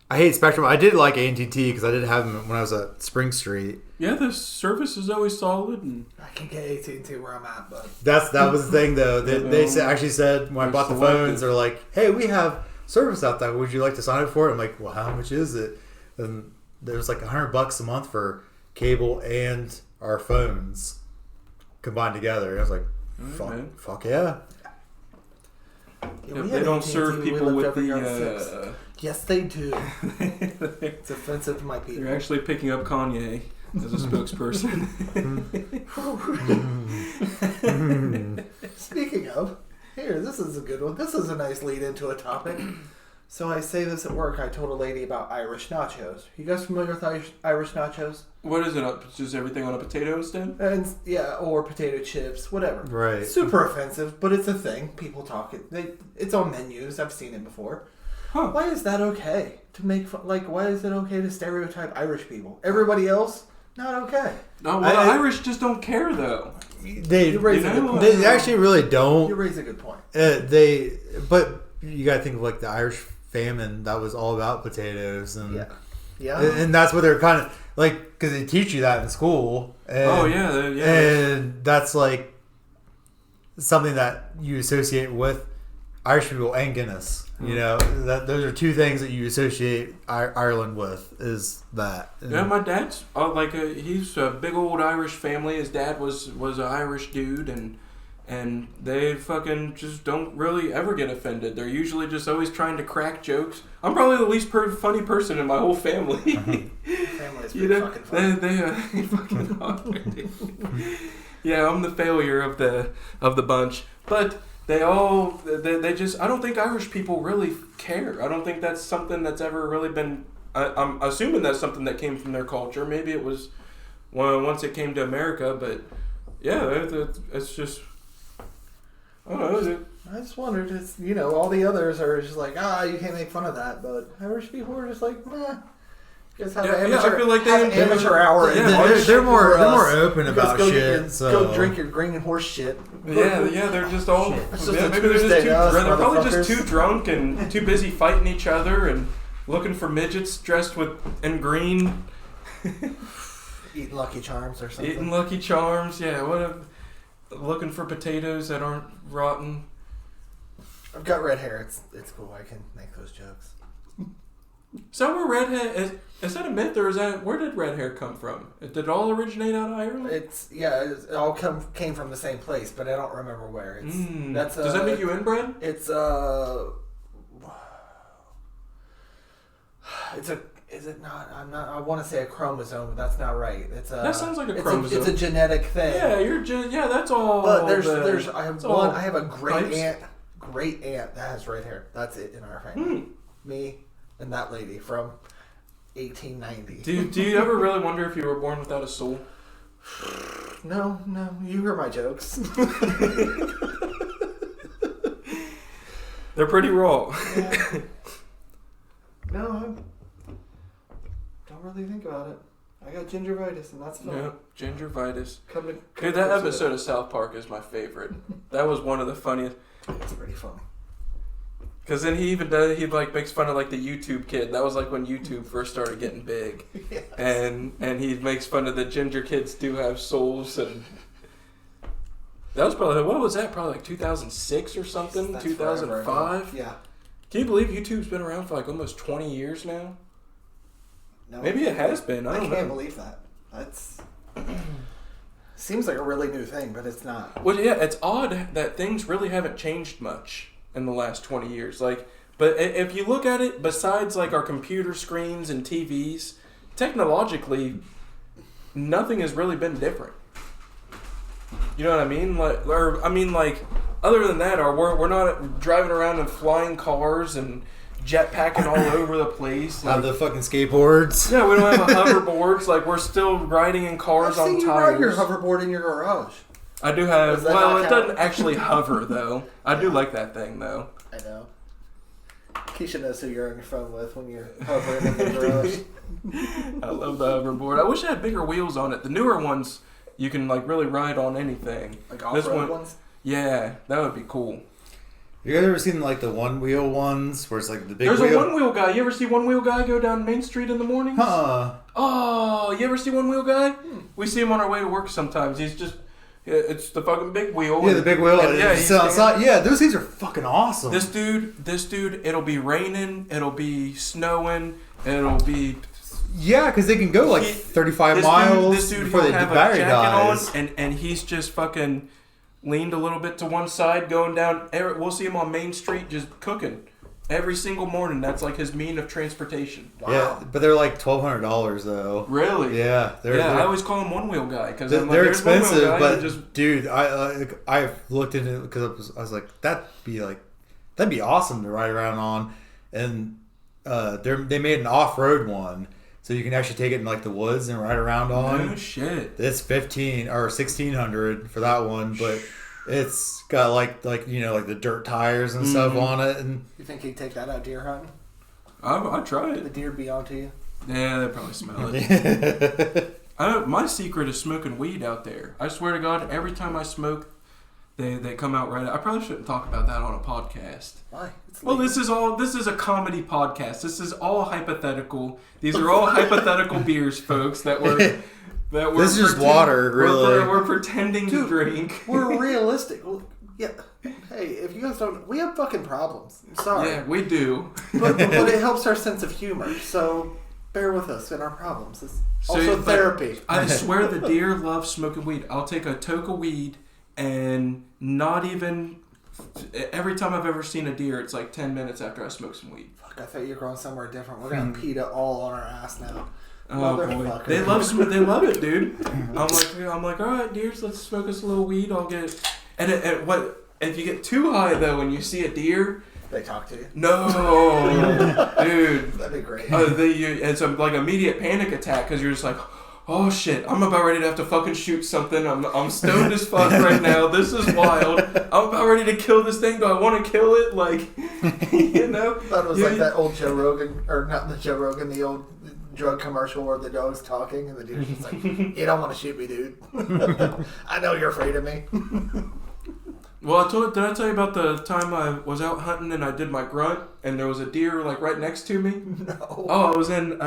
I hate Spectrum. I did like AT&T because I did have them when I was at Spring Street. Yeah, the service is always solid. And I can get AT&T where I'm at, but that was the thing though. They actually said when I bought the phones, they're like, "Hey, we have service out there. Would you like to sign up for it?" I'm like, "Well, how much is it?" And there's like $100 a month for cable and our phones combined together. And I was like, "Fuck yeah." Yeah, they don't serve people with the... Yes, they do. It's offensive to my people. You're actually picking up Kanye as a spokesperson. Speaking of, this is a good one. This is a nice lead into a topic. So I say this at work. I told a lady about Irish nachos. You guys familiar with Irish nachos? What is it? Just everything on a potato instead? And or potato chips, whatever. Right. Super offensive, but it's a thing. People talk it. It's on menus. I've seen it before. Huh. Why is that okay to make fun? Like, why is it okay to stereotype Irish people? Everybody else, not okay. No, the Irish just don't care though. They actually really don't. You raise a good point. But you got to think of like the Irish famine that was all about potatoes and and that's what they're kind of like because they teach you that in school. And, and that's like something that you associate with Irish people and Guinness. Those are 2 things that you associate Ireland with. Is that? Yeah, my dad's he's a big old Irish family. His dad was an Irish dude, and they fucking just don't really ever get offended. They're usually just always trying to crack jokes. I'm probably the least funny person in my whole family. Family's pretty fucking funny. They fucking are. Yeah, I'm the failure of the bunch, but. They just... I don't think Irish people really care. I don't think that's something that's ever really been... I'm assuming that's something that came from their culture. Maybe it was once it came to America, but yeah, it's just... I don't know. I just wondered. It's all the others are just like you can't make fun of that, but Irish people are just like meh. Just have an amateur, I feel like they have amateur hour. They're more open about shit. Go drink your green horse shit. Yeah, they're just all. Maybe they're probably just too drunk and too busy fighting each other and looking for midgets dressed in green. Eating Lucky Charms or something. Eating Lucky Charms, yeah. Looking for potatoes that aren't rotten. I've got red hair. It's cool. I can make those jokes. So where red hair is that a myth or where did red hair come from? Did it all originate out of Ireland? It all came from the same place, but I don't remember where. Does that make you inbred? Is it not? I want to say a chromosome, but that's not right. That sounds like a chromosome. It's a genetic thing. Yeah, that's all. But I have a great aunt that has red hair. That's it in our family. Me and that lady from 1890. Do you ever really wonder if you were born without a soul? No. You hear my jokes. They're pretty raw. Yeah. No, don't really think about it. I got gingivitis, and that's fun. Yeah, gingivitis. Dude, that episode of South Park is my favorite. That was one of the funniest. It's pretty funny. Because then he makes fun of the YouTube kid. That was when YouTube first started getting big. Yes. And he makes fun of the ginger kids do have souls. And that was probably, what was that? Probably 2006 or something? That's 2005? Yeah. Can you believe YouTube's been around for almost 20 years now? No. Maybe it has been. I can't believe that. That's... Seems like a really new thing, but it's not. Well, yeah, it's odd that things really haven't changed much in the last 20 years. But if you look at it, besides our computer screens and TVs, technologically, nothing has really been different. You know what I mean? Other than that, we're not driving around in flying cars and jetpacking all over the place. Have the fucking skateboards. Yeah, we don't have hoverboards. We're still riding in cars on tires. You ride your hoverboard in your garage. I do have. Well, it doesn't actually hover though. I do like that thing though. I know. Keisha knows who you're on your phone with when you're hovering in the garage. I love the hoverboard. I wish it had bigger wheels on it. The newer ones, you can really ride on anything. Off-road ones. Yeah, that would be cool. You guys ever seen the one wheel ones where it's the big There's wheel? a one wheel guy. You ever see one wheel guy go down Main Street in the mornings? Oh, you ever see one wheel guy? We see him on our way to work sometimes. He's just... it's the fucking big wheel. Yeah, the big wheel. He's outside. Yeah, those things are fucking awesome. This dude, it'll be raining, it'll be snowing, it'll be... Yeah, because they can go 35 miles this dude before the battery dies. And he's just fucking leaned a little bit to one side, going down. We'll see him on Main Street just cooking every single morning. That's his mean of transportation. Wow. Yeah, but they're $1,200 though. Really? Yeah. I always call him one wheel guy because they're expensive. But dude, I looked into it because I was like, that'd be awesome to ride around on, and they made an off-road one. So you can actually take it in the woods and ride around on. No shit. It's $1,500 or $1,600 for that one, but it's got the dirt tires and stuff on it. And you think he'd take that out deer hunting? I'd try it. The deer be onto you. Yeah, they probably smell it. My secret is smoking weed out there. I swear to God, every time I smoke, they come out right. I probably shouldn't talk about that on a podcast. Why? Well, this is a comedy podcast. This is all hypothetical. These are all hypothetical beers, folks. This is just water, really. We're pretending to drink. We're realistic. Yeah. Hey, if you guys don't, we have fucking problems. I'm sorry. Yeah, we do. But it helps our sense of humor. So bear with us in our problems. It's also therapy. I swear the deer love smoking weed. I'll take a toke of weed and not even... Every time I've ever seen a deer, it's 10 minutes after I smoke some weed. Fuck, I thought you were going somewhere different. We're going to PETA all on our ass now. Oh boy, they love it, dude. I'm like, all right, deers, let's smoke us a little weed. I'll get it. And what if you get too high though when you see a deer? They talk to you. No, dude. That'd be great. It's like immediate panic attack because you're just like, oh shit, I'm about ready to have to fucking shoot something. I'm stoned as fuck right now. This is wild. I'm about ready to kill this thing. Do I want to kill it? Like, you know? I thought it was like that old Joe Rogan, or not the Joe Rogan, the old drug commercial where the dog's talking and the dude's just like, you don't want to shoot me, dude. I know you're afraid of me. Well, did I tell you about the time I was out hunting and I did my grunt and there was a deer like right next to me? No. Oh, I was in,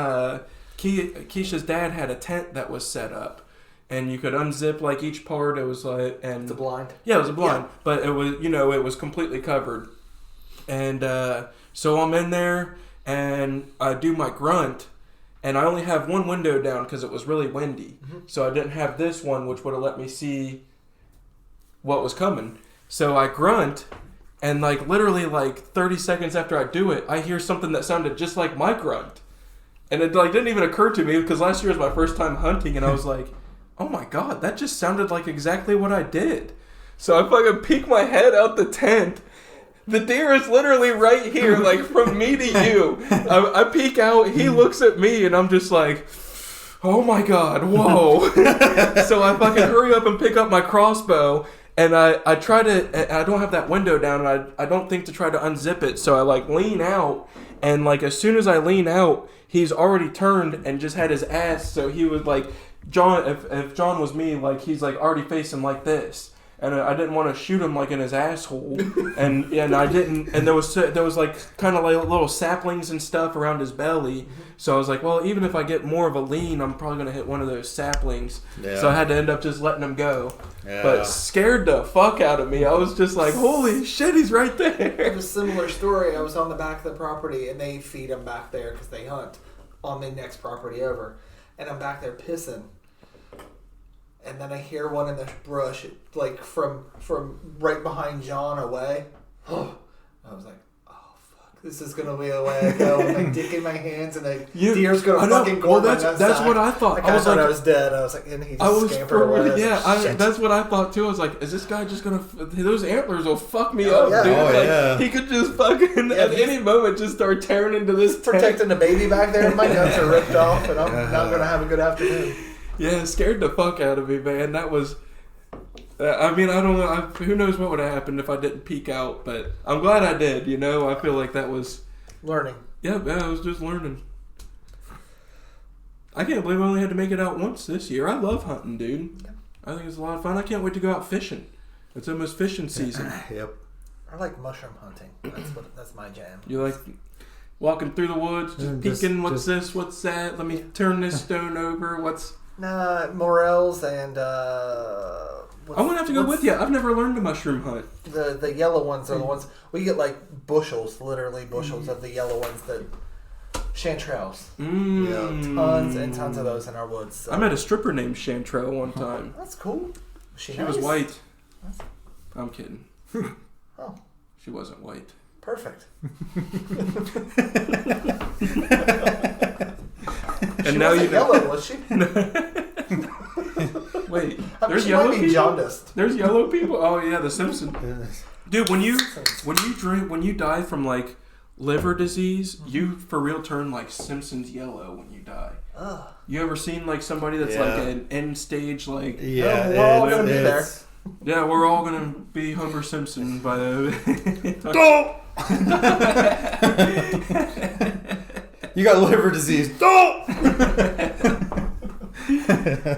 Keisha's dad had a tent that was set up and you could unzip like each part. It was like, and it's a blind. Yeah, it was a blind, but it was, you know, it was completely covered. And, so I'm in there and I do my grunt and I only have one window down because it was really windy. Mm-hmm. So I didn't have this one, which would have let me see what was coming. So I grunt, and like literally like 30 seconds after I do it, I hear something that sounded just like my grunt. And it like didn't even occur to me because last year was my first time hunting, and I was like, oh my god, that just sounded like exactly what I did. So I fucking peek my head out the tent. The deer is literally right here, like from me to you. I peek out, he looks at me, and I'm just like, oh my god, whoa. So I fucking hurry up and pick up my crossbow. And I try to, I don't have that window down, and I don't think to try to unzip it. So I like lean out, and like as soon as I lean out, he's already turned and just had his ass. So he was like, John, if John was me, like he's like already facing like this. And I didn't want to shoot him like in his asshole, and I didn't. And there was like kind of like little saplings and stuff around his belly. So I was like, well, even if I get more of a lean, I'm probably gonna hit one of those saplings. Yeah. So I had to end up just letting him go. Yeah. But scared the fuck out of me. I was just like, holy shit, he's right there. It was a similar story. I was on the back of the property, and they feed them back there because they hunt on the next property over, and I'm back there pissing. And then I hear one in the brush, like from right behind John away. I was like, oh fuck, this is gonna be a way I go. I'm like dick in my hands, and the deer's gonna fucking gore my nutsack. That's what I thought. I thought I was dead. I was like, and he just scampered away. Yeah, that's what I thought too. I was like, is this guy just gonna? Those antlers will fuck me up, dude. Oh, like, yeah. He could just fucking at any moment just start tearing into this. Protecting the baby back there, and my nuts are ripped off, and I'm not gonna have a good afternoon. Yeah, it scared the fuck out of me, man. That was... I mean, I don't know. Who knows what would have happened if I didn't peek out, but I'm glad I did, you know? I feel like that was... Learning. Yeah, I was just learning. I can't believe I only had to make it out once this year. I love hunting, dude. Yeah. I think it's a lot of fun. I can't wait to go out fishing. It's almost fishing season. Yep. I like mushroom hunting. That's my jam. You like... walking through the woods, just peeking, what's this, what's that? Let me turn this stone over, what's... Nah, morels and I'm gonna have to go with you. I've never learned to mushroom hunt. The yellow ones are the ones we get, like bushels, literally bushels of the yellow ones that chanterelles. Yeah, tons and tons of those in our woods. So. I met a stripper named Chanterelle one time. That's cool. She was white. I'm kidding. Oh, she wasn't white. Perfect. And she now wasn't yellow, was she? Wait, there's yellow people. Jaundiced. There's yellow people. Oh yeah, The Simpsons. Dude, when you die from like liver disease, you for real turn like Simpsons yellow when you die. You ever seen like somebody that's like an end stage like? Yeah, we're all gonna be there. Yeah, we're all gonna be Homer Simpson by the. Don't. You got liver disease. Don't.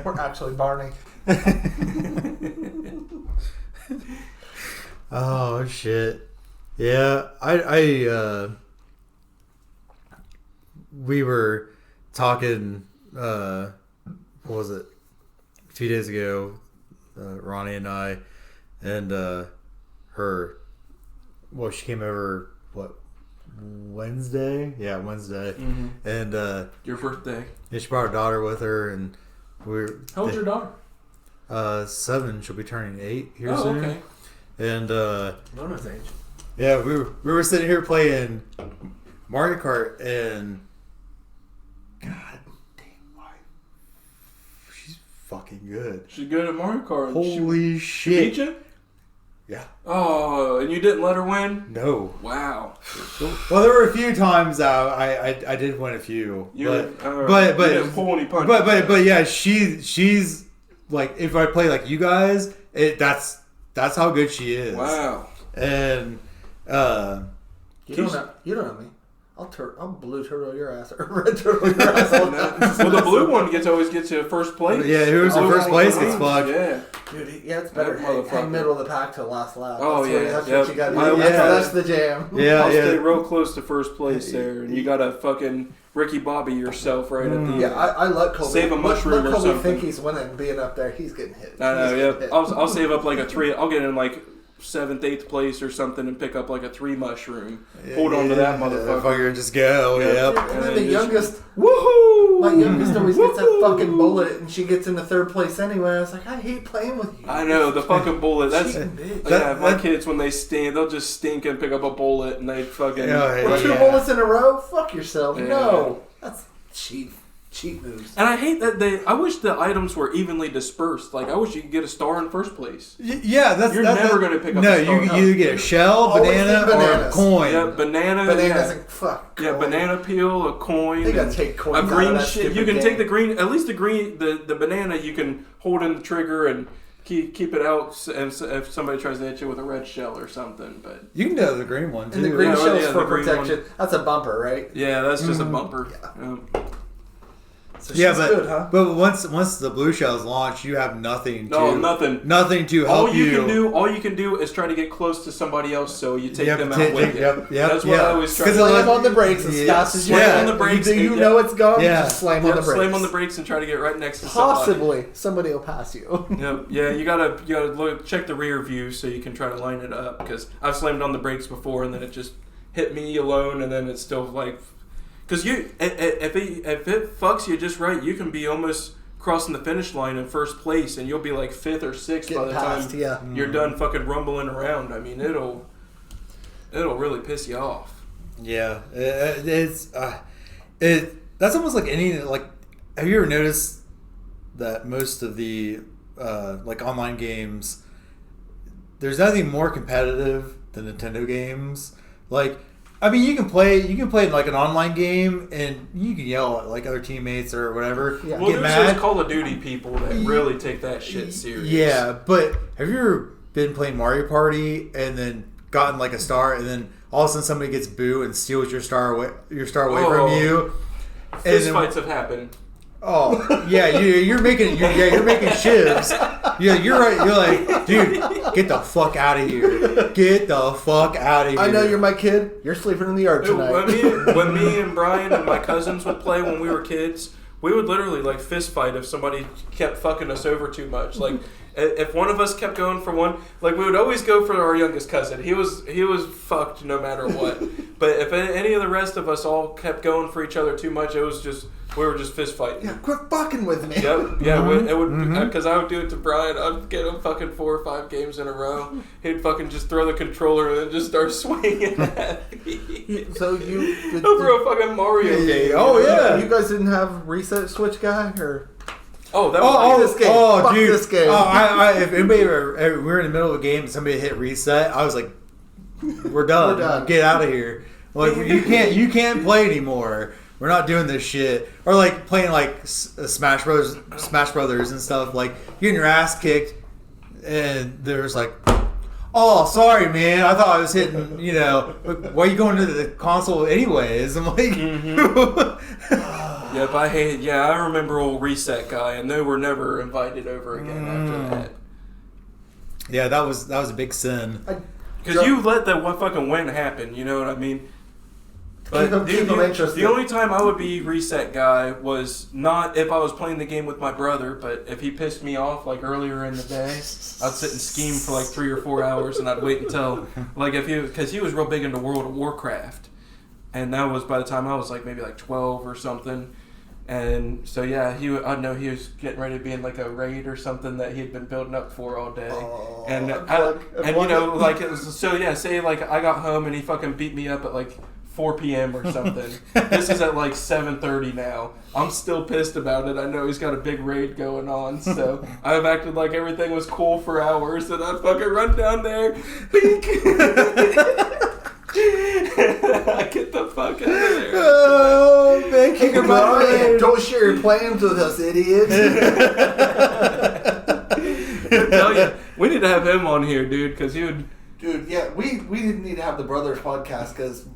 We're actually Barney. Oh shit! Yeah, I we were talking. What was it? A few days ago, Ronnie and I, and her. Well, she came over. What? Wednesday? Yeah, Wednesday. Mm-hmm. And your birthday. Yeah, she brought her daughter with her, and we're. How old's your daughter? 7. She'll be turning 8 here soon. Okay. And bonus age. Yeah, we were sitting here playing Mario Kart, and God damn, she's fucking good. She's good at Mario Kart. Holy shit! She beat you? Yeah. Oh, and you didn't let her win? No. Wow. Well, there were a few times I did win a few, but you didn't pull any punches. But yeah, she's like, if I play like you guys, that's how good she is. Wow. And you don't know me. I'll blue turtle your ass or red turtle your ass. Well, the blue one always gets you first place. Yeah, who's in first place gets fucked. Yeah. Dude, yeah, it's better. Hang middle of the pack till last lap. Oh, that's what you got to do. That's the jam. Yeah, I'll stay real close to first place there, and you got to fucking Ricky Bobby yourself right at the end. Yeah, I let Colby. Save a mushroom let or something. think he's winning, being up there. He's getting hit. I know, yeah. I'll save up like a 3. I'll get in like 7th, 8th place or something and pick up like a 3 mushroom. Hold on to that motherfucker. And just go. Yeah. And then the youngest, woohoo! my youngest always gets that fucking bullet, and she gets into 3rd place anyway. I was like, I hate playing with you. I know, the fucking bullet. That's bitch. my kids when they stink, they'll just stink and pick up a bullet and they fucking. Well, 2 bullets in a row. Fuck yourself. Yeah. No, that's cheap moves. And I hate that I wish the items were evenly dispersed. Like, I wish you could get a star in first place. Yeah, You're never going to pick up a star. No, you either get a shell, banana, or a coin. Yeah, banana. Bananas and fuck. Yeah, banana peel, a coin. They gotta take coins. A green out of shit. You can take the green. At least the green, the banana. You can hold in the trigger and keep it out. And if somebody tries to hit you with a red shell or something, but you can do the green one too. And the green shell's for protection. That's a bumper, right? Yeah, that's just a bumper. Yeah. So yeah, but good, huh? But once the blue shells launch, you have nothing to nothing to help all you can do is try to get close to somebody else, so you take them out with you. Yep. That's what I always try to do. Slam on the brakes as fast as you can. On the brakes. You know it's gone. Yeah. Just slam on the brakes. Slam on the brakes and try to get right next to somebody. Somebody will pass you. Yeah. You gotta check the rear view so you can try to line it up, because I've slammed on the brakes before and then it just hit me alone, and then it's still like. Because if it fucks you just right, you can be almost crossing the finish line in first place, and you'll be like 5th or 6th by the time you're done fucking rumbling around. I mean, it'll really piss you off. Yeah, that's almost like any like. Have you ever noticed that most of the like online games, there's nothing more competitive than Nintendo games, like. I mean, you can play in like an online game, and you can yell at like other teammates or whatever. Yeah. Well, there's those Call of Duty people that really take that shit serious. Yeah, but have you ever been playing Mario Party and then gotten like a star, and then all of a sudden somebody gets boo and steals your star away from you? Fist fights have happened. Oh yeah, you're making shivs. Yeah, you're right. You're like, dude, get the fuck out of here. Get the fuck out of here. I know you're my kid. You're sleeping in the yard tonight. When me and Brian and my cousins would play when we were kids, we would literally like fist fight if somebody kept fucking us over too much. Like if one of us kept going for one, like we would always go for our youngest cousin. He was fucked no matter what. But if any of the rest of us all kept going for each other too much, it was just. We were just fist fighting. Yeah, quit fucking with me. Yep. Yeah, it would because I would do it to Brian. I'd get him fucking 4 or 5 games in a row. He'd fucking just throw the controller and then just start swinging at me. So over a fucking Mario game. Oh yeah. You guys didn't have reset switch guy or? Oh, that was this game. Oh, dude. This game. If anybody we were in the middle of a game and somebody hit reset, I was like, we're done. Get out of here. Like you can't play anymore. We're not doing this shit. Or like playing like Smash Brothers and stuff. Like getting your ass kicked, and there's like, oh, sorry, man. I thought I was hitting. You know, why are you going to the console anyways? I'm like, Yep, I hate. Yeah, I remember old Reset guy, and they were never invited over again after that. Yeah, that was a big sin. Because you let that one fucking win happen. You know what I mean? But the only time I would be reset guy was not if I was playing the game with my brother, but if he pissed me off like earlier in the day, I'd sit and scheme for like 3 or 4 hours, and I'd wait until like because he was real big into World of Warcraft, and that was by the time I was like maybe like 12 or something, and so yeah, I know he was getting ready to be in like a raid or something that he had been building up for all day, and you know like it was so yeah. Say like I got home and he fucking beat me up at like 4 p.m. or something. This is at like 7:30 now. I'm still pissed about it. I know he's got a big raid going on, so I've acted like everything was cool for hours, and I fucking run down there, beak. I get the fuck out of there. Oh, man, kick him out. Don't share your plans with us, idiots. I tell you, we need to have him on here, dude, because he would... Dude, yeah, we didn't need to have the brothers podcast because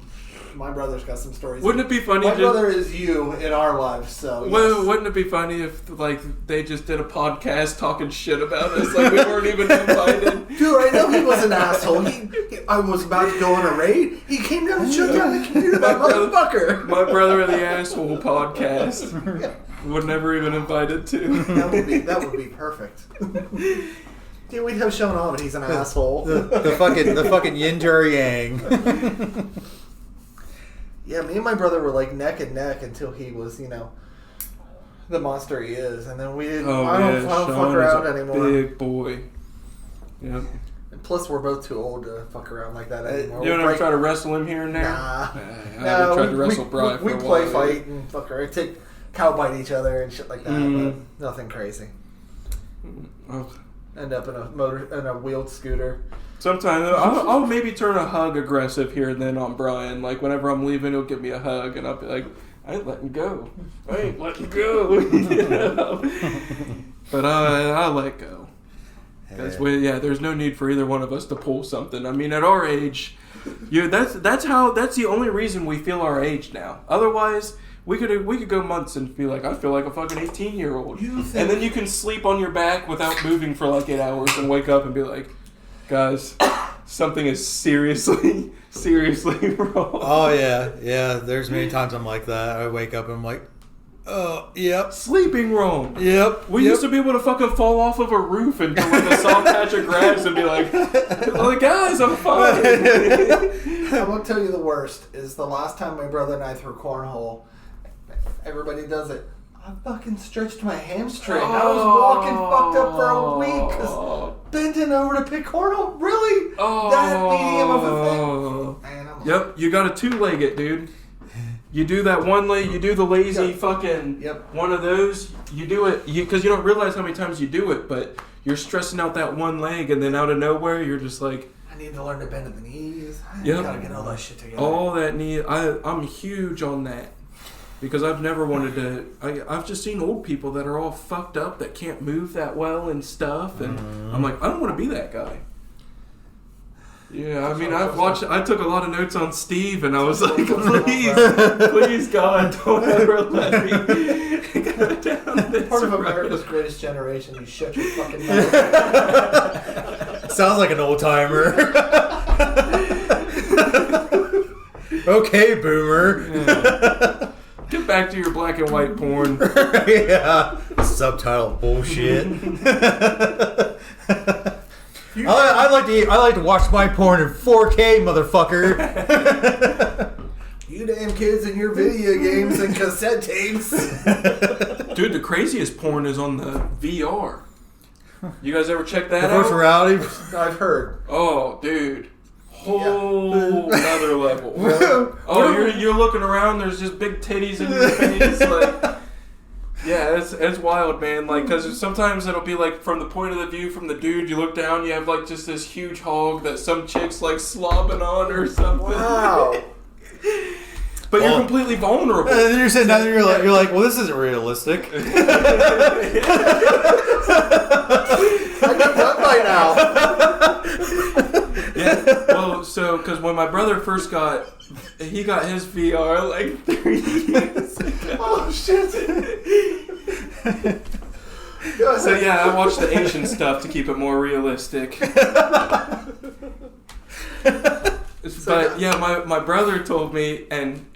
my brother's got some stories. Wouldn't it be funny? My brother is you in our lives, so. Well, yes. wouldn't it be funny if like they just did a podcast talking shit about us, like we weren't even invited? Dude, I know he was an asshole. I was about to go on a raid. He came down and shut down the computer. That motherfucker. My brother the asshole podcast. Would never even invited to. That would be perfect. Dude, we'd have shown on, and he's an asshole. The fucking yin to yang. Yeah, me and my brother were like neck and neck until he was, the monster he is, and then we didn't. I don't fuck around anymore. Big boy. Yep. And plus, we're both too old to fuck around like that anymore. You don't ever try to wrestle him here and there? Nah. I tried to wrestle Brian for a while. We play fight and fuck around. Take cow bite each other and shit like that, but nothing crazy. Oh. End up in a wheeled scooter. Sometimes I'll maybe turn a hug aggressive here and then on Brian. Like whenever I'm leaving, he'll give me a hug, and I'll be like, "I ain't letting go. I ain't letting go." But I let go. Because there's no need for either one of us to pull something. I mean, at our age, that's the only reason we feel our age now. Otherwise, we could go months and be like, I feel like a fucking 18-year-old. And then you can sleep on your back without moving for like 8 hours and wake up and be like, guys, something is seriously wrong. Oh, yeah. There's many times I'm like that. I wake up and I'm like, oh, yep. Sleeping wrong. Yep. We used to be able to fucking fall off of a roof into like a soft patch of grass and be like, guys, I'm fine. I won't tell you the worst is the last time my brother and I threw cornhole. Everybody does it. I fucking stretched my hamstring. I was walking fucked up for a week because bending over to pick cornhole. Really? That medium of a thing? Man, Yep, you got to 2-leg it, dude. You do that one leg, you do the lazy fucking one of those. You do it because you don't realize how many times you do it, but you're stressing out that one leg, and then out of nowhere, you're just like, I need to learn to bend at the knees. I gotta get all that shit together. All that knee. I'm huge on that. Because I've never wanted to... I've just seen old people that are all fucked up that can't move that well and stuff. And I'm like, I don't want to be that guy. Yeah, I mean, I took a lot of notes on Steve, and I was like, please, God, don't ever let me go down this Part of road. America's Greatest Generation. You shut your fucking mouth. Sounds like an old timer. Okay, boomer. Yeah. Get back to your black and white porn. Yeah. Subtitle bullshit. I like to watch my porn in 4K, motherfucker. You damn kids in your video games and cassette tapes. Dude, the craziest porn is on the VR. You guys ever check that out? Virtual reality? I've heard. Oh, dude. Whole another level. Oh, you're looking around, there's just big titties in your face. Like, yeah, it's wild, man. Like, because sometimes it'll be like from the point of the view from the dude, you look down, you have like just this huge hog that some chick's like slobbing on or something. Wow. But you're completely vulnerable. And then you're sitting down there, you're like, well, this isn't realistic. I got done by now. Yeah. Well, so because when my brother first got his VR like 3 years ago. Oh shit. So yeah, I watched the Asian stuff to keep it more realistic. But yeah, my brother told me, and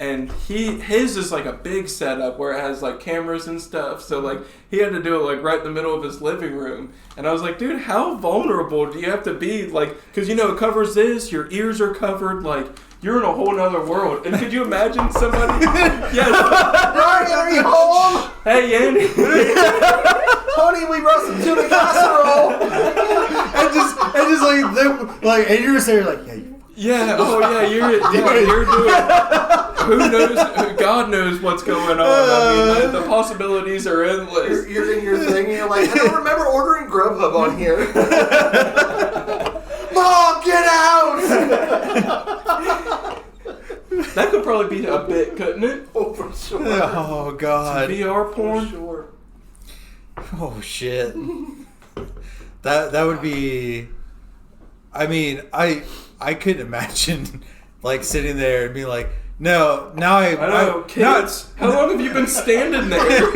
his is like a big setup where it has like cameras and stuff. So like he had to do it like right in the middle of his living room, and I was like, dude, how vulnerable do you have to be? Like, because it covers this, your ears are covered, like you're in a whole nother world. And could you imagine somebody? Yes. Ryan, are you home? Hey, Andy. Honey, we brought some tuna casserole. and just like you were saying, like, yeah. Yeah. Oh yeah. You're doing. Who knows? God knows what's going on. I mean, the possibilities are endless. You're in your thing, and you're like, I don't remember ordering Grubhub on here. Mom, get out! That could probably be a bit, couldn't it? Oh, for sure. Oh God. Some VR porn. For sure. Oh shit. That would be. I mean, I couldn't imagine like sitting there and being like, no, now I know, kids. How long have you been standing there?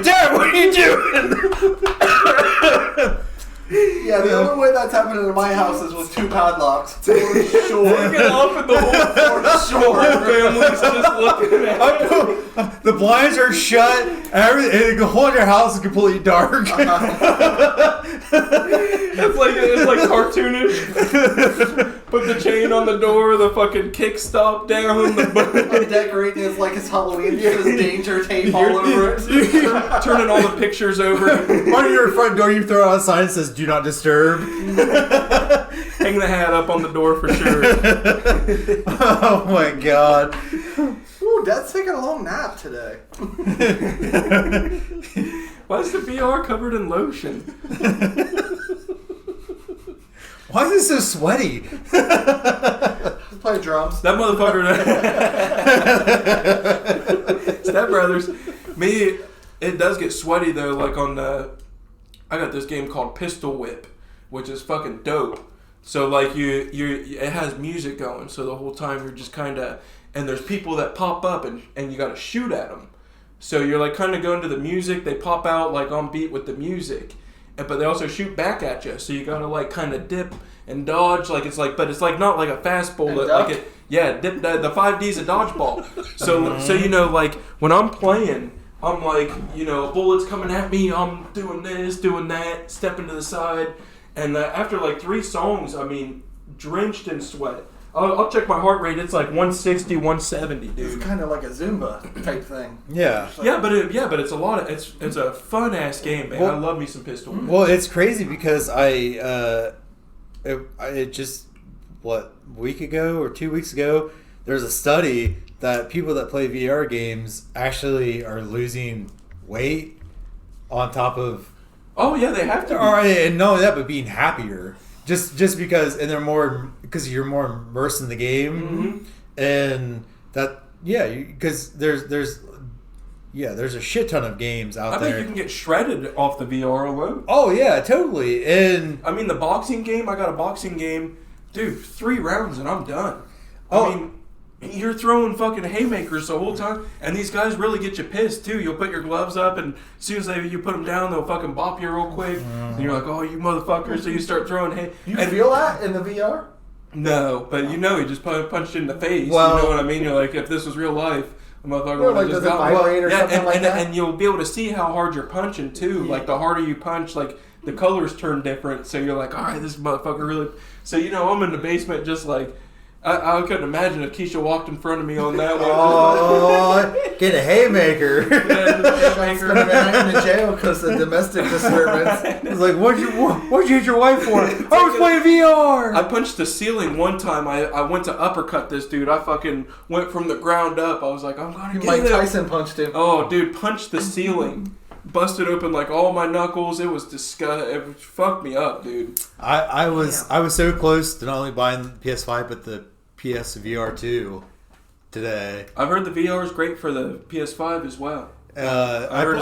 Dad, what are you doing? Yeah, the only way that's happening in my house is with 2 padlocks. For sure. Get off at the whole For sure. family's just looking at you. The blinds are shut. And the whole entire house is completely dark. It's like cartoonish. Put the chain on the door, the fucking kickstop down. I'm decorating it like it's Halloween. There's danger tape all over it. Turning all the pictures over. On your front door, you throw out a sign that says "Do not disturb." Hang the hat up on the door for sure. Oh my God. Ooh, Dad's taking a long nap today. Why is the VR covered in lotion? Why is it so sweaty? Play drums. That motherfucker. Step Brothers. Me, it does get sweaty though. Like on the, I got this game called Pistol Whip, which is fucking dope. So like it has music going. So the whole time you're just kind of, and there's people that pop up and you got to shoot at them. So you're like kind of going to the music. They pop out like on beat with the music. But they also shoot back at you, so you gotta like kind of dip and dodge, but it's like not like a fastball. Dip the 5D's a dodgeball. So you know, like when I'm playing, I'm like, you know, bullets coming at me, I'm doing this, doing that, stepping to the side, and after like 3 songs, I mean, drenched in sweat. I'll check my heart rate. It's like 160, 170, dude. It's kind of like a Zumba type thing. Yeah. But it's a lot of it's a fun ass game, man. I love me some Pistol Whip. Well, it's crazy because it just a week ago or 2 weeks ago, there's a study that people that play VR games actually are losing weight on top of. Oh yeah, they have to. And not only that, but being happier. Just because, and they're more because you're more immersed in the game, and that because there's a shit ton of games out there. I bet you can get shredded off the VR alone. Oh yeah, totally. And I mean the boxing game. I got a boxing game, dude. 3 rounds and I'm done. I mean, you're throwing fucking haymakers the whole time, and these guys really get you pissed too. You'll put your gloves up, and as soon as you put them down, they'll fucking bop you real quick, and you're like, "Oh, you motherfuckers!" So you start throwing hay. You feel that in the VR? No, but you know, he just punched you in the face. Well, you know what I mean? You're like, if this was real life, a motherfucker would have does just it vibrate or something like that? And you'll be able to see how hard you're punching too. Yeah. Like the harder you punch, like the colors turn different. So you're like, all right, this motherfucker really. So you know, I'm in the basement just like. I couldn't imagine if Keisha walked in front of me on that one. Oh, get a haymaker. Spend a night in the jail because of domestic disturbance. It's like, what'd you hit your wife for? I was playing VR. I punched the ceiling one time. I went to uppercut this dude. I fucking went from the ground up. I was like, I'm going to get Mike Tyson punched him. Oh, dude, punched the ceiling. Busted open like all my knuckles. It was disgusting. It fucked me up, dude. I was so close to not only buying the PS5 but the PS VR 2 today. I've heard the VR is great for the PS5 as well. I heard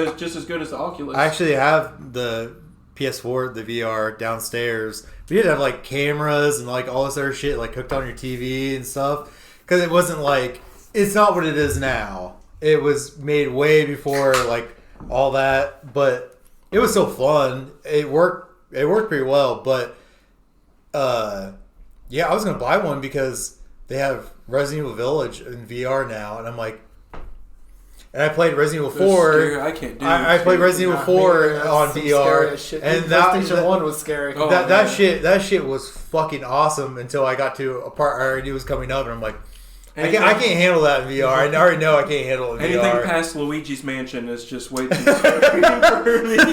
it's just as good as the Oculus. I actually have the PS4, the VR downstairs. We did have like cameras and like all this other shit like hooked on your TV and stuff because it wasn't like it's not what it is now. It was made way before like all that, but it was still fun. It worked pretty well, but yeah, I was gonna buy one because they have Resident Evil Village in VR now, and I'm like, and I played Resident Evil 4. I can't do it. I played Resident Evil 4 on VR, and PlayStation 1 was scary. Oh, that shit was fucking awesome until I got to a part I already knew was coming up, and I'm like, I can't handle that in VR. I already know I can't handle it in anything VR. Anything past Luigi's Mansion is just way too scary for me.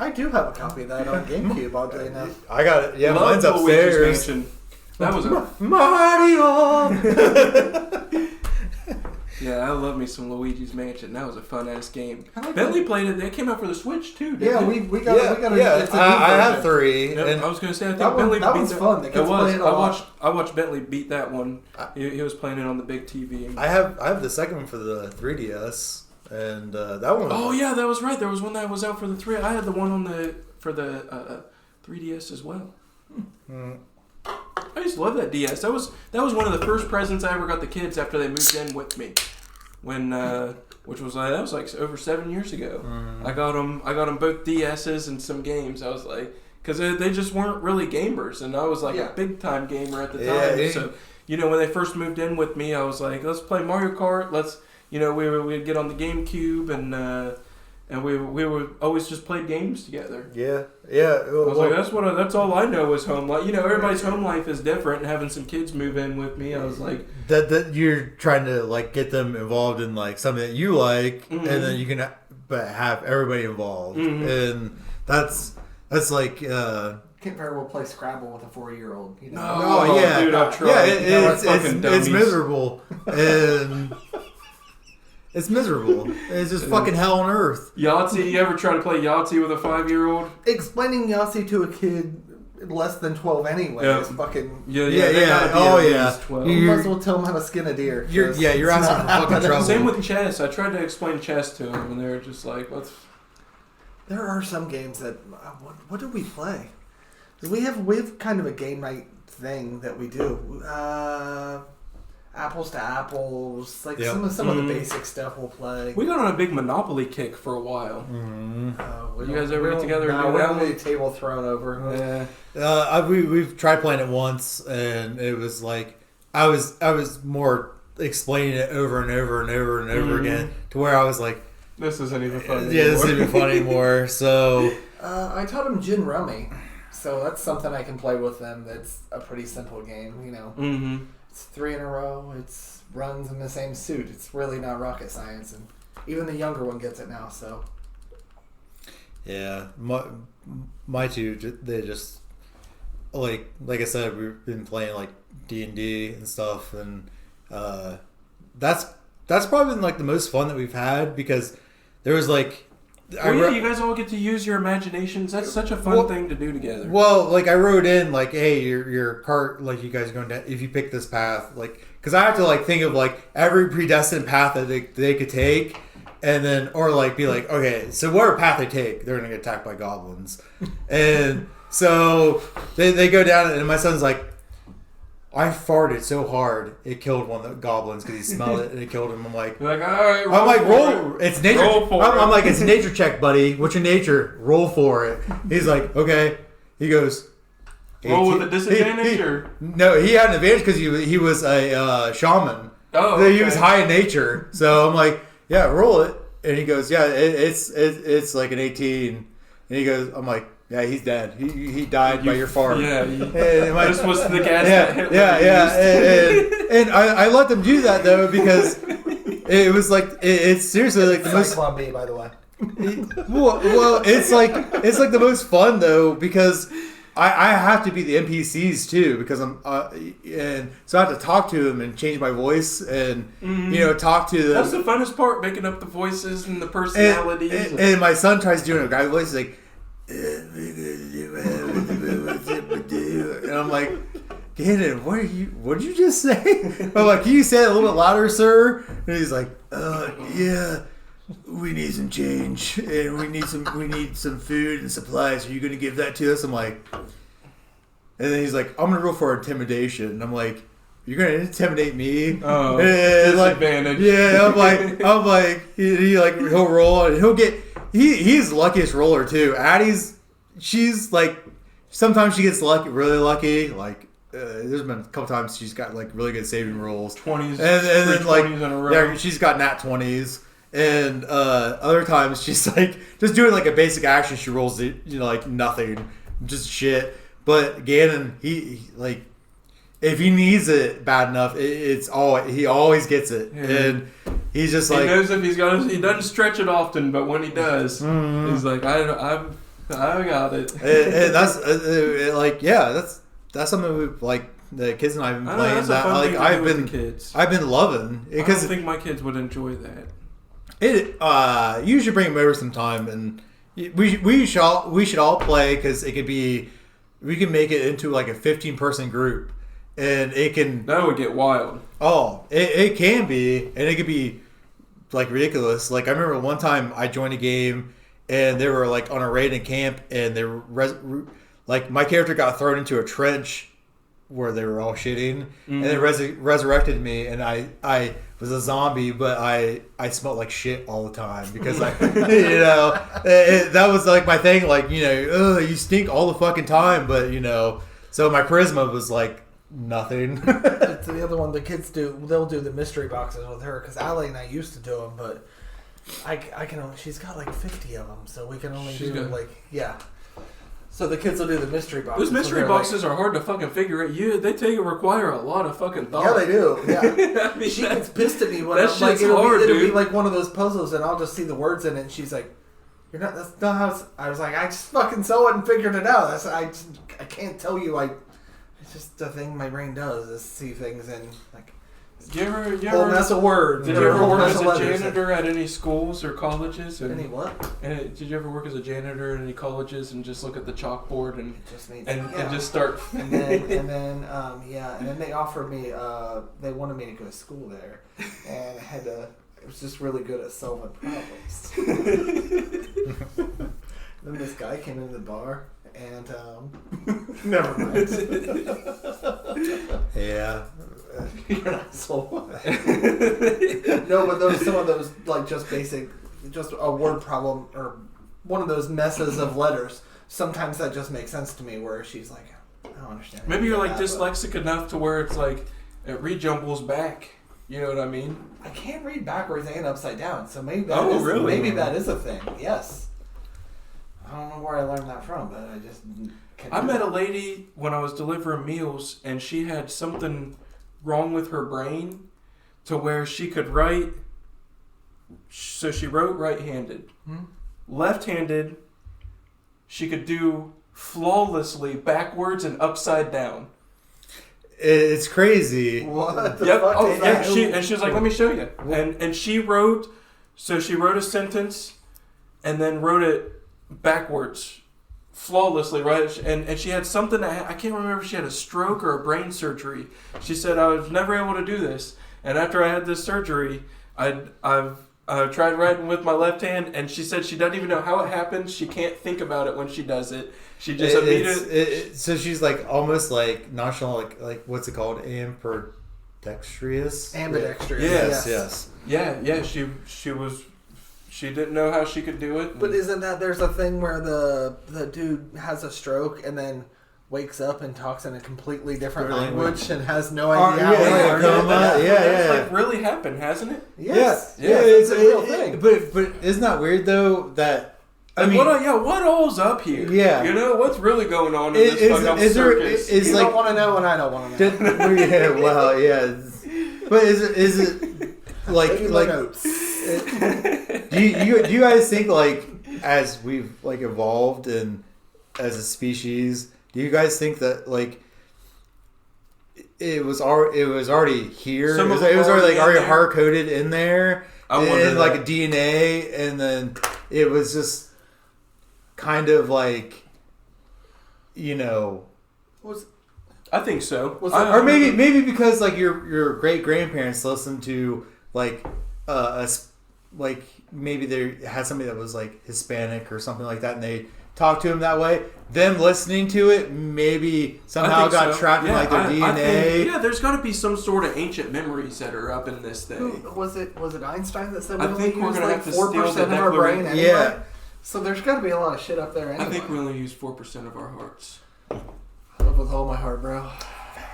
I do have a copy of that on GameCube, oddly enough. I got it. Yeah, Love mine's upstairs. That was a Mario. Yeah, I love me some Luigi's Mansion. That was a fun ass game. Bentley played it. They came out for the Switch too. Yeah, we got it. I have 3. Yep, and I was gonna say I think that Bentley that beat was fun. The kids played it a lot. I watched Bentley beat that one. He was playing it on the big TV. I have the second one for the 3DS, and that one. Oh yeah, that was right. There was one that was out for the 3. I had the one for the 3DS as well. I used to love that DS. That was one of the first presents I ever got the kids after they moved in with me. When which was like over 7 years ago. I got them both DSs and some games. I was like, because they just weren't really gamers, and I was like a big time gamer at the time. So when they first moved in with me, I was like, let's play Mario Kart. Let's we'd get on the GameCube and we would always just play games together. Yeah. I was like, that's all I know is home life. Everybody's home life is different, and having some kids move in with me, I was like, that you're trying to like get them involved in like something that you like, and then you can have everybody involved, and that's like. Can't very well play Scrabble with a 4-year-old. Dude, I've tried. It's miserable, and. It's miserable. It's just fucking hell on earth. Yahtzee, you ever try to play Yahtzee with a 5-year-old? Explaining Yahtzee to a kid less than 12 anyway is fucking... Yeah. Oh, yeah. You might as well tell them how to skin a deer. You're asking for fucking trouble. Same with chess. I tried to explain chess to them, and they were just like, what's... There are some games that... What do we play? We have kind of a game night thing that we do. Apples to apples, some of the basic stuff we'll play. We got on a big Monopoly kick for a while. You guys ever get together and do we're that only table thrown over. Yeah. We've tried playing it once, and it was like I was more explaining it over and over and over and over again to where I was like, this isn't even fun anymore. Yeah, this isn't even fun anymore. So I taught them Gin Rummy, so that's something I can play with them. That's a pretty simple game, It's 3 in a row. It's runs in the same suit. It's really not rocket science, and even the younger one gets it now. So, yeah, my two, they just like I said, we've been playing like D&D and stuff, and that's probably been like the most fun that we've had because there was like. You guys all get to use your imaginations. That's such a fun thing to do together. Well, like I wrote in like, hey, your cart, like you guys are going down, if you pick this path, like, because I have to like think of like every predestined path that they could take, and then or like be like, okay, so whatever path they take, they're gonna get attacked by goblins, and so they go down, and my son's like, I farted so hard it killed one of the goblins because he smelled it and it killed him. I'm like, all right, roll. It's nature. I'm like, it's a nature check, buddy. What's your nature? Roll for it. He's like, okay. He goes, roll with a disadvantage or no? He had an advantage because he was a shaman. Oh, okay. He was high in nature. So I'm like, yeah, roll it. And he goes, yeah, it's like an 18. And he goes, I'm like. Yeah, he's dead. He died by your fart. Yeah, this was the gas. And I let them do that though because it was like it's seriously like the most. On me, by the way. Well, it's like the most fun though because I have to be the NPCs too because I'm and so I have to talk to them and change my voice and talk to them. That's the funnest part, making up the voices and the personalities. And my son tries doing a guy voice like. And I'm like, Gannon, what did you just say? I'm like, can you say it a little bit louder, sir? And he's like, yeah, we need some change and we need some food and supplies. Are you gonna give that to us? I'm like, and then he's like, I'm gonna roll for intimidation. And I'm like, you're gonna intimidate me? Oh, disadvantage. Yeah, I'm like, he'll roll and he'll get. He's the luckiest roller too. Addie's, she's like, sometimes she gets really lucky. Like, there's been a couple times she's got like really good saving rolls. 20s, and then like 20s in a row. Yeah, she's got nat 20s. And other times she's like just doing like a basic action. She rolls like nothing, just shit. But Gannon, he like. If he needs it bad enough, he always gets it, and he's just like he knows if he doesn't stretch it often, but when he does, he's like, I got it. And that's that's something we like. The kids and I have been playing that. Like I've been loving because I don't think my kids would enjoy that. You should bring them over sometime, and we should all play because it could be. We can make it into like a 15-person group, and it can. That would get wild. Oh, it can be, and it could be like ridiculous. Like I remember one time I joined a game, and they were like on a raid in camp, and they were like my character got thrown into a trench where they were all shitting, and they resurrected me, and I was a zombie, but I smelled like shit all the time because I, that was like my thing. Like you stink all the fucking time, but so my charisma was like nothing. It's the other one the kids do. They'll do the mystery boxes with her because Allie and I used to do them, but I can only. She's got like 50 of them, so we can only So the kids will do the mystery boxes. Those mystery boxes are hard to fucking figure out. They require a lot of fucking thought. Yeah, they do. Yeah. I mean, she gets pissed at me when I'm like, it'll be like one of those puzzles, and I'll just see the words in it, and she's like, "You're not. That's not how." I was like, "I just fucking saw it and figured it out. I can't tell you. It's just a thing my brain does is see things and like." You ever mess of words. Did you ever work as a janitor at any schools or colleges? Any what? And did you ever work as a janitor at any colleges and just look at the chalkboard and just start? And then they offered me. They wanted me to go to school there, and I had to. It was just really good at solving problems. Then this guy came into the bar. And never mind. Yeah, you're an asshole. No, but some of those like just basic, just a word problem or one of those messes of letters. Sometimes that just makes sense to me. Where she's like, I don't understand. Maybe you're like dyslexic enough to where it's like it rejumbles back. You know what I mean? I can't read backwards and upside down, so maybe that is a thing. Yes. I don't know where I learned that from, but I just can't. I met a lady when I was delivering meals, and she had something wrong with her brain to where she could write. So she wrote right-handed. Left-handed, she could do flawlessly backwards and upside down. It's crazy. What the fuck? And she was like, let me show you. And she wrote a sentence and then wrote it backwards flawlessly, right? And she had something I can't remember if she had a stroke or a brain surgery. She said, I was never able to do this, and after I had this surgery I've tried writing with my left hand, and she said she doesn't even know how it happens. She can't think about it when she does it. She just immediately so she's like almost like nonchalant, like what's it called, ambidextrous. Yes. Yeah, she didn't know how she could do it. But isn't that there's a thing where the dude has a stroke and then wakes up and talks in a completely different language and has no idea how That's like really happened, hasn't it? Yes. Yeah, it's a real thing. But isn't that weird though that what all's up here? Yeah. What's really going on in this fucking circus? You don't want to know and I don't want to know. Yeah, well, yeah. But is it like do you guys think like as we've like evolved and as a species, do you guys think that like it was already here? It was already hard coded in there, and like a DNA, and then it was just kind of like I think so. Or maybe because like your great grandparents listened to like like maybe they had somebody that was like Hispanic or something like that, and they talked to him that way. Them listening to it maybe somehow got trapped in like their DNA. There's got to be some sort of ancient memories that are up in this thing. Was it Einstein that said I think we're gonna have to 4% of our brain anyway? Yeah. So there's got to be a lot of shit up there anyway. I think we only use 4% of our hearts. I love with all my heart, bro.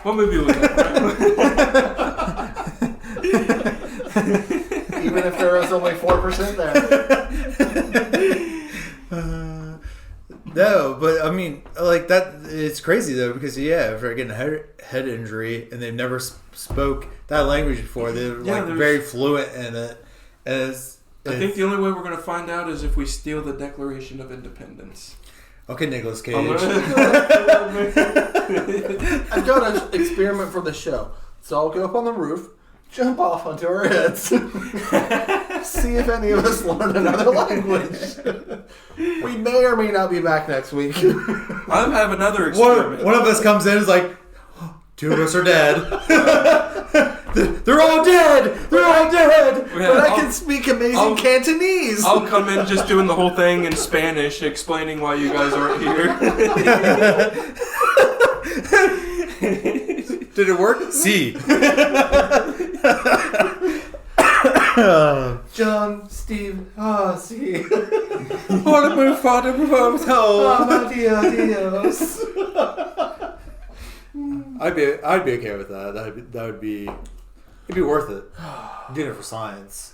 What movie was that? Even if there was only 4% there. No, but I mean, like that. It's crazy though because if they're getting a head injury and they've never spoke that language before, they're very fluent in it. And I think the only way we're going to find out is if we steal the Declaration of Independence. Okay, Nicolas Cage. I've got an experiment for the show. So I'll go up on the roof, jump off onto our heads, see if any of us learn another language. We may or may not be back next week. I have another experiment. One of us comes in and is like, 2 of us are dead. They're all dead. They're all dead. But I can speak amazing Cantonese. I'll come in just doing the whole thing in Spanish, explaining why you guys aren't here. Did it work? Si. John, Steve, si. What move, father, move home. Dios. I'd be okay with that. It'd be worth it. I'm doing it for science.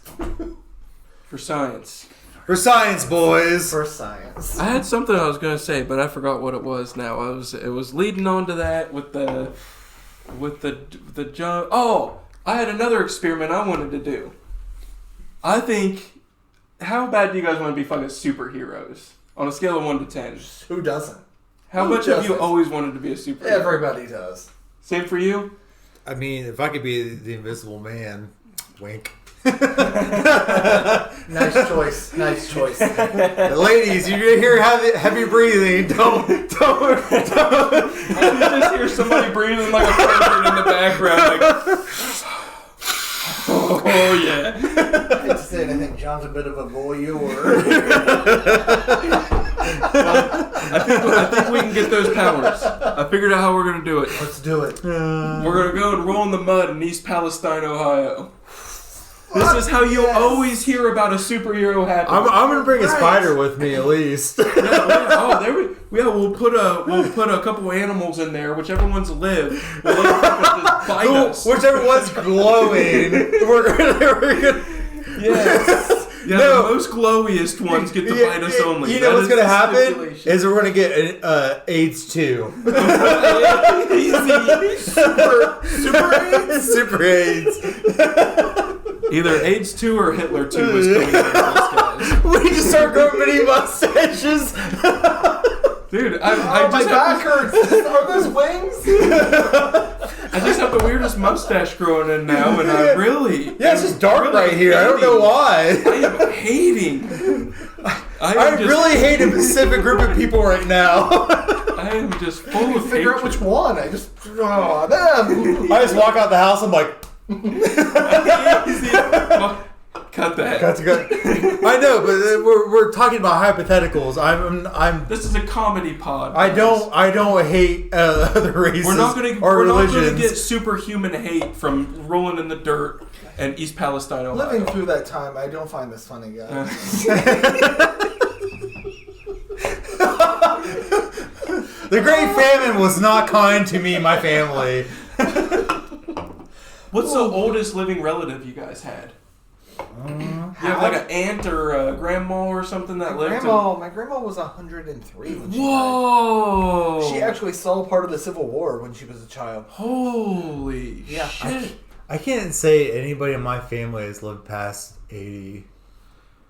For science. For science, boys. For science. I had something I was going to say, but I forgot what it was now. It was leading on to that with the John. Oh, I had another experiment I wanted to do. I think, how bad do you guys want to be fucking superheroes? On a scale of 1 to 10. Who doesn't? How much have you always wanted to be a superhero? Everybody does. Same for you? I mean, if I could be the Invisible Man, wink. Nice choice. Ladies, you hear heavy breathing. Don't. You just hear somebody breathing like a pervert in the background. Like, oh yeah. I hate to say it, I think John's a bit of a voyeur. I think we can get those powers. I figured out how we're going to do it. Let's do it. We're going to go and roll in the mud in East Palestine, Ohio. This is how you always hear about a superhero happening. I'm going to bring a spider with me at least. We'll put a couple animals in there, whichever ones live. We'll let them just bite us. Whichever one's glowing. we're gonna Yes. Yeah, the most glowiest ones get to bite us only. You know what's going to happen? Is we're going to get AIDS 2. Easy. Super AIDS? Super AIDS. Either AIDS 2 or Hitler 2 is coming out of this, guys. We just start growing mini mustaches. Dude, my back hurts. Are those wings? I just have the weirdest mustache growing in now, and I really... Yeah, it's just dark right here. I don't know why. I am hating. I really hate a specific group of people right now. I am just full of figure out which one. Them. I just walk out the house, I'm like... Cut that. Cut. I know, but we're talking about hypotheticals. This is a comedy pod. I don't hate other races. We're not gonna get superhuman hate from rolling in the dirt and East Palestine, Ohio. Living through that time, I don't find this funny, guys. The Great Famine was not kind to me and my family. What's the oldest living relative you guys had? You have like an aunt or a grandma or something that lived? My grandma was 103 when she Whoa! died. She actually saw part of the Civil War when she was a child. Holy shit. I can't say anybody in my family has lived past 80.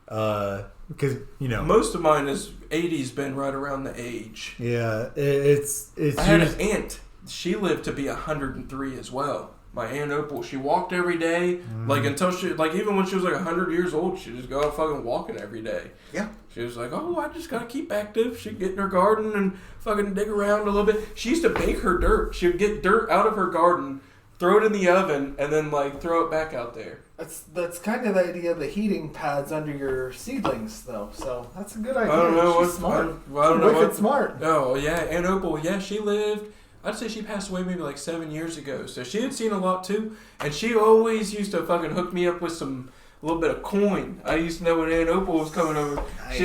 Because, most of mine is 80's been right around the age. Yeah, it's I had an aunt. She lived to be 103 as well. My Aunt Opal, she walked every day, until she, even when she was 100 years old, she'd just go out fucking walking every day. Yeah. She was like, I just gotta keep active. She'd get in her garden and fucking dig around a little bit. She used to bake her dirt. She would get dirt out of her garden, throw it in the oven, and then throw it back out there. That's kind of the idea of the heating pads under your seedlings, though. So that's a good idea. I don't know. She's smart. I don't know. Wicked smart. Oh yeah, Aunt Opal. Yeah, she lived. I'd say she passed away maybe 7 years ago. So she had seen a lot too. And she always used to fucking hook me up with a little bit of coin. I used to know when Aunt Opal was coming over. Nice.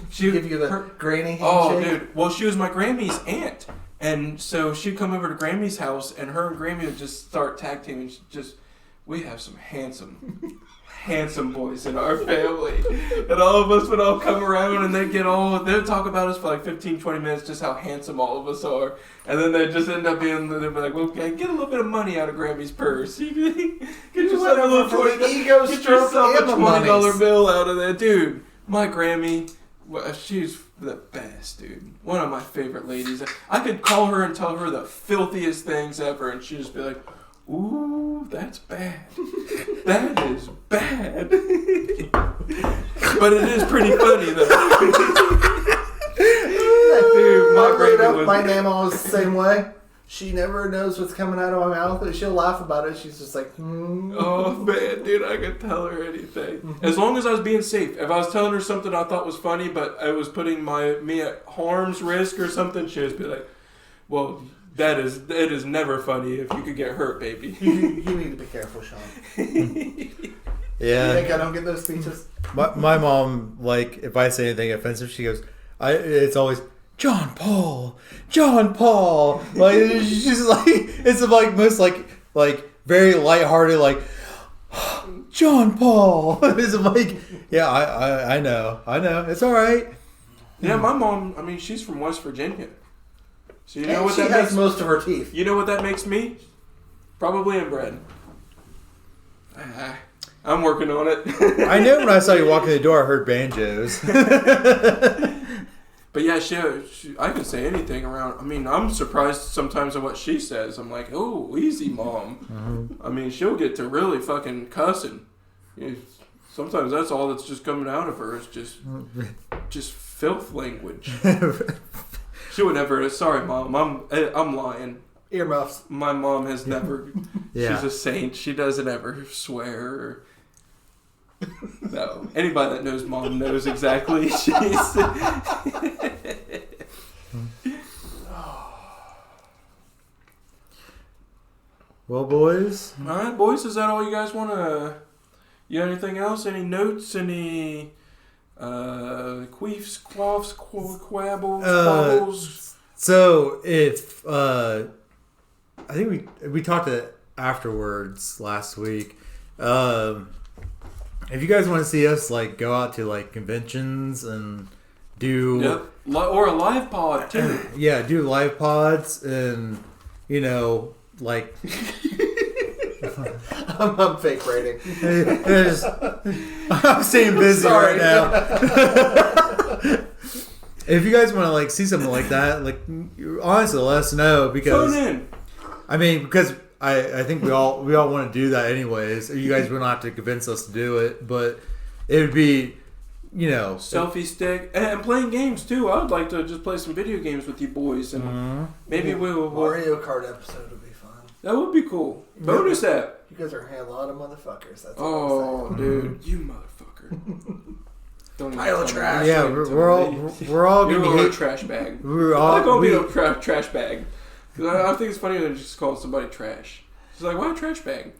She give you the granny handshake. Oh, dude. Well, she was my Grammy's aunt. And so she'd come over to Grammy's house and her and Grammy would just start tag teaming. We have some handsome boys in our family. And all of us would all come around and they'd talk about us for 15, 20 minutes, just how handsome all of us are. And then they'd just end up they'd be like, well, okay, get a little bit of money out of Grammy's purse. Get yourself a little $20 bill out of there. Dude, my Grammy, Well, she's the best, dude. One of my favorite ladies. I could call her and tell her the filthiest things ever, and she'd just be like, "Ooh, that's bad. That is bad." But it is pretty funny, though. Dude, my mama was the same way. She never knows what's coming out of my mouth, but she'll laugh about it. She's just like, Oh, man, dude, I could tell her anything. As long as I was being safe. If I was telling her something I thought was funny, but I was putting me at harm's risk or something, she'd just be like, well, it is never funny if you could get hurt, baby. You need to be careful, Sean. Yeah. You think I don't get those speeches? My mom, like, if I say anything offensive, she goes, it's always, John Paul. Like, she's like, it's like most like very lighthearted, like, John Paul. It's like, yeah, I know. It's all right. Yeah, my mom, I mean, she's from West Virginia. So you know what she that has makes most of her teeth. You know what that makes me? Probably inbred. I'm working on it. I know when I saw you walk in the door, I heard banjos. But yeah, she I can say anything around. I mean, I'm surprised sometimes at what she says. I'm like, oh, easy, Mom. Mm-hmm. I mean, she'll get to really fucking cussing. Sometimes that's all that's just coming out of her is just filth language. She would never. Sorry, Mom. I'm lying. Earmuffs. My mom has never. Yeah. She's a saint. She doesn't ever swear. No. Anybody that knows Mom knows exactly. She's. Well, boys. All right, boys. Is that all you guys want to? You got anything else? Any notes? Any queefs, quaffs, quabbles, quabbles? So if I think we talked afterwards last week. If you guys want to see us like go out to like conventions and do or a live pod too. Yeah, do live pods and like I'm fake rating. I'm staying busy right now. If you guys want to like see something like that, like honestly, let us know because phone in. I mean, because I think we all want to do that anyways. You guys will not have to convince us to do it, but it would be, selfie stick and playing games too. I would like to just play some video games with you boys, and maybe we'll Mario Kart episode would be fun. That would be cool. Bonus app. You guys are a lot of motherfuckers. That's all dude, you motherfucker. Don't pile of trash. Yeah, we're all gonna be a trash bag. We're all gonna be a trash bag. I think it's funnier than just calling somebody trash. She's like, why a trash bag?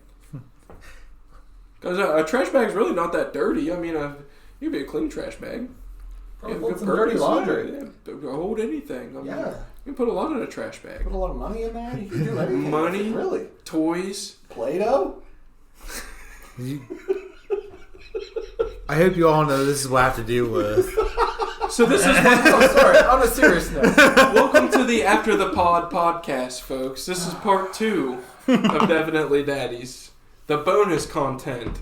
Because a trash bag's really not that dirty. I mean, you'd be a clean trash bag. Hold some dirty laundry. Yeah, hold anything. I mean, you can put a lot in a trash bag. Put a lot of money in there. You can do anything. Money, really. Toys, Play-Doh. I hope you all know this is what I have to deal with. So this is sorry. On a serious note, welcome to the After the Pod podcast, folks. This is part 2 of Definitely Daddies, the bonus content.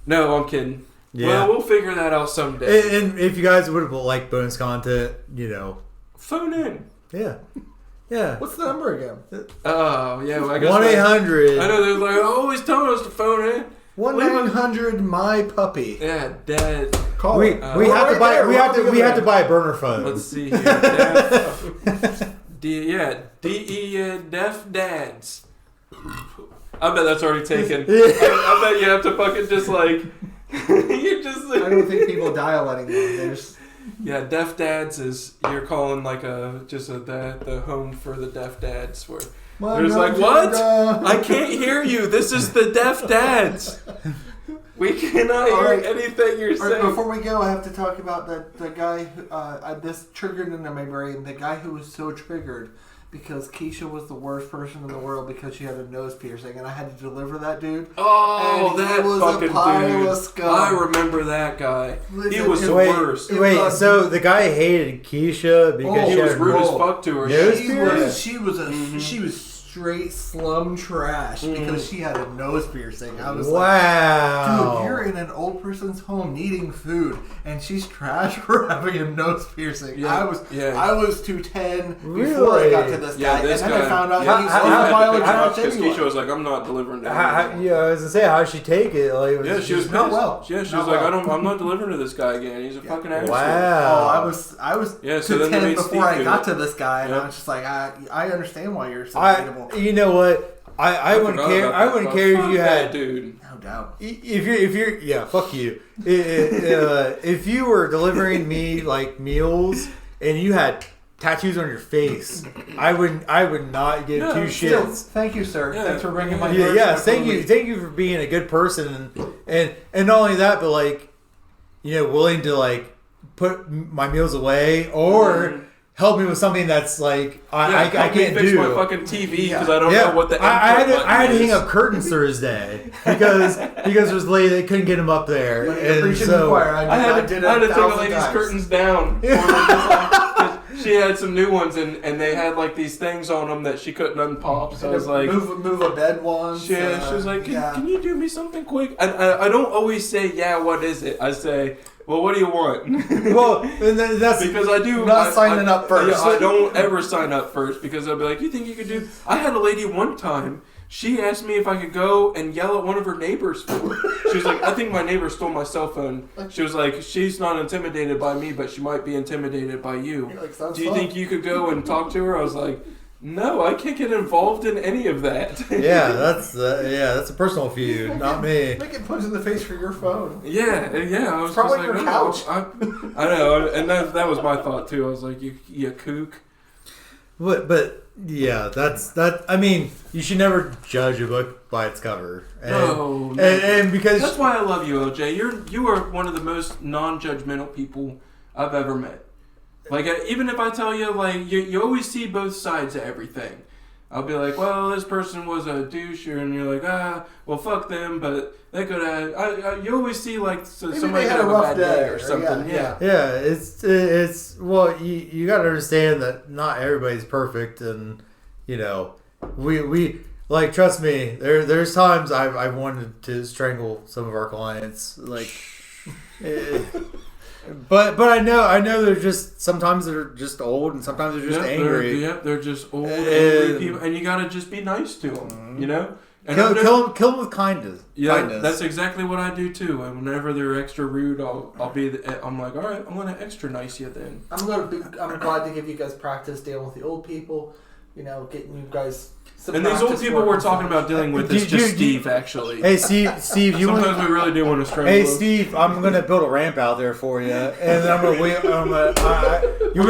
No, I'm kidding. Yeah. Well, we'll figure that out someday. And if you guys would like bonus content, phone in. Yeah. What's the number again? Oh, yeah. Well, I guess 1-800. I know they're like always telling us to phone in. 1-900-MY-PUPPY. Yeah, Dad. Call we have to buy a burner phone. Let's see here. Deaf Dads. I bet that's already taken. I bet you have to fucking just like you just. I don't think people dial anymore. Yeah, Deaf Dads is you're calling like the home for the deaf dads where. There's like, what? I can't hear you. This is the Deaf Dads. We cannot hear anything you're saying. Before we go, I have to talk about the guy who, this triggered into my brain. The guy who was so triggered because Keisha was the worst person in the world because she had a nose piercing, and I had to deliver that dude. Oh, that was fucking a pile dude. Of scum. I remember that guy. He was the worst. Wait, so the guy hated Keisha because he was rude as fuck to her. She was straight slum trash because she had a nose piercing. I was wow. Dude, you're in an old person's home needing food, and she's trash for having a nose piercing. Yeah. I was 210 before I got to this guy, Yeah, this and then guy, I found out yeah, he's a violent trash because anyway. Keisha was like, I'm not delivering to him. Yeah, I was gonna say, how'd she take it? Like, She was not pissed. well. Yeah, she Not was like, well. I'm not delivering to this guy again. He's a fucking asshole. Wow. Oh, I was Yeah, so then 210 they made before I Steve got do to this guy, and Yep. I was just like, I understand why you're so hateable. You know what? I wouldn't care. I wouldn't care if you had. Dude. No doubt. If you're yeah, fuck you. If you were delivering me like meals and you had tattoos on your face, I would not give two shits. Thank you, sir. Yeah. Thanks for bringing my Yes, thank you for being a good person and not only that, but like, you know, willing to like put my meals away or help me with something that's like I can't fix do. my fucking TV because I don't know what the I had to is. hang up curtains Thursday because there's a lady that couldn't get them up there, and so I had to take a lady's curtains down. She had some new ones and they had like these things on them that she couldn't unpop. So I was like, move a bed once. Yeah, she was like, can you do me something quick? I don't always say, what is it? I say, well, what do you want? Well, and that's because I do not signing up first. Yeah, I don't ever sign up first because I'll be like, you think you could do? I had a lady one time. She asked me if I could go and yell at one of her neighbors for her. She was like, I think my neighbor stole my cell phone. She was like, she's not intimidated by me, but she might be intimidated by you. Like, do you think you could go and talk to her? I was like, no, I can't get involved in any of that. Yeah, that's a personal feud, not me. Make it punch in the face for your phone. Yeah. I was probably just like, your couch. I know, and that was my thought too. I was like, you kook. But yeah, that's that. I mean, you should never judge a book by its cover. And because that's why I love you, OJ. You are one of the most non-judgmental people I've ever met. Like, even if I tell you, like, you always see both sides of everything. I'll be like, well, this person was a douche, and you're like, well, fuck them, but they could have. You always see, like, somebody had have a a rough bad day day or something. Yeah. it's well, you got to understand that not everybody's perfect, and you know, we like, trust me, there's times I've wanted to strangle some of our clients, like. But I know they're just, sometimes they're just old and sometimes they're just angry. They're just old, angry people, and you gotta just be nice to them, you know. And kill them with kindness. Yeah, that's exactly what I do too. And whenever they're extra rude, I'm like, all right, I'm gonna extra nice you then. I'm glad to give you guys practice dealing with the old people. You know, getting you guys. And these old people we're talking about dealing with is just Steve, actually. Hey, Steve, you sometimes we really do want to strangle. Hey, Steve, I'm gonna build a ramp out there for you, and then I'm gonna wait. You want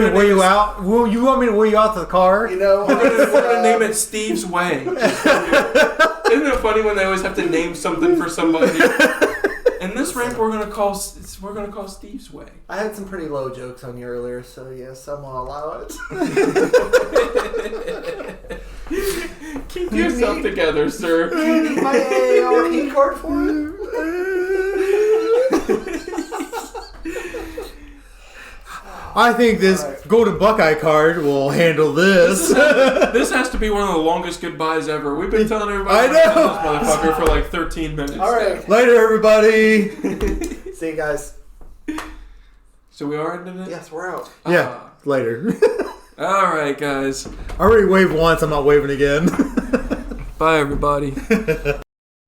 me to weigh you out? You want me to weigh you out to the car? You know, we're gonna name it Steve's Way. Isn't it funny when they always have to name something for somebody? And this ramp we're gonna call Steve's Way. I had some pretty low jokes on you earlier, so yes, I'm gonna allow it. Keep yourself together, sir. Do you need my AARP card for it? I think this Golden Buckeye card will handle this. This has to be one of the longest goodbyes ever. We've been telling everybody this motherfucker for like 13 minutes. All right. Later, everybody. See you guys. So we are ending it? Yes, we're out. Yeah, later. All right, guys. I already waved once. I'm not waving again. Bye, everybody.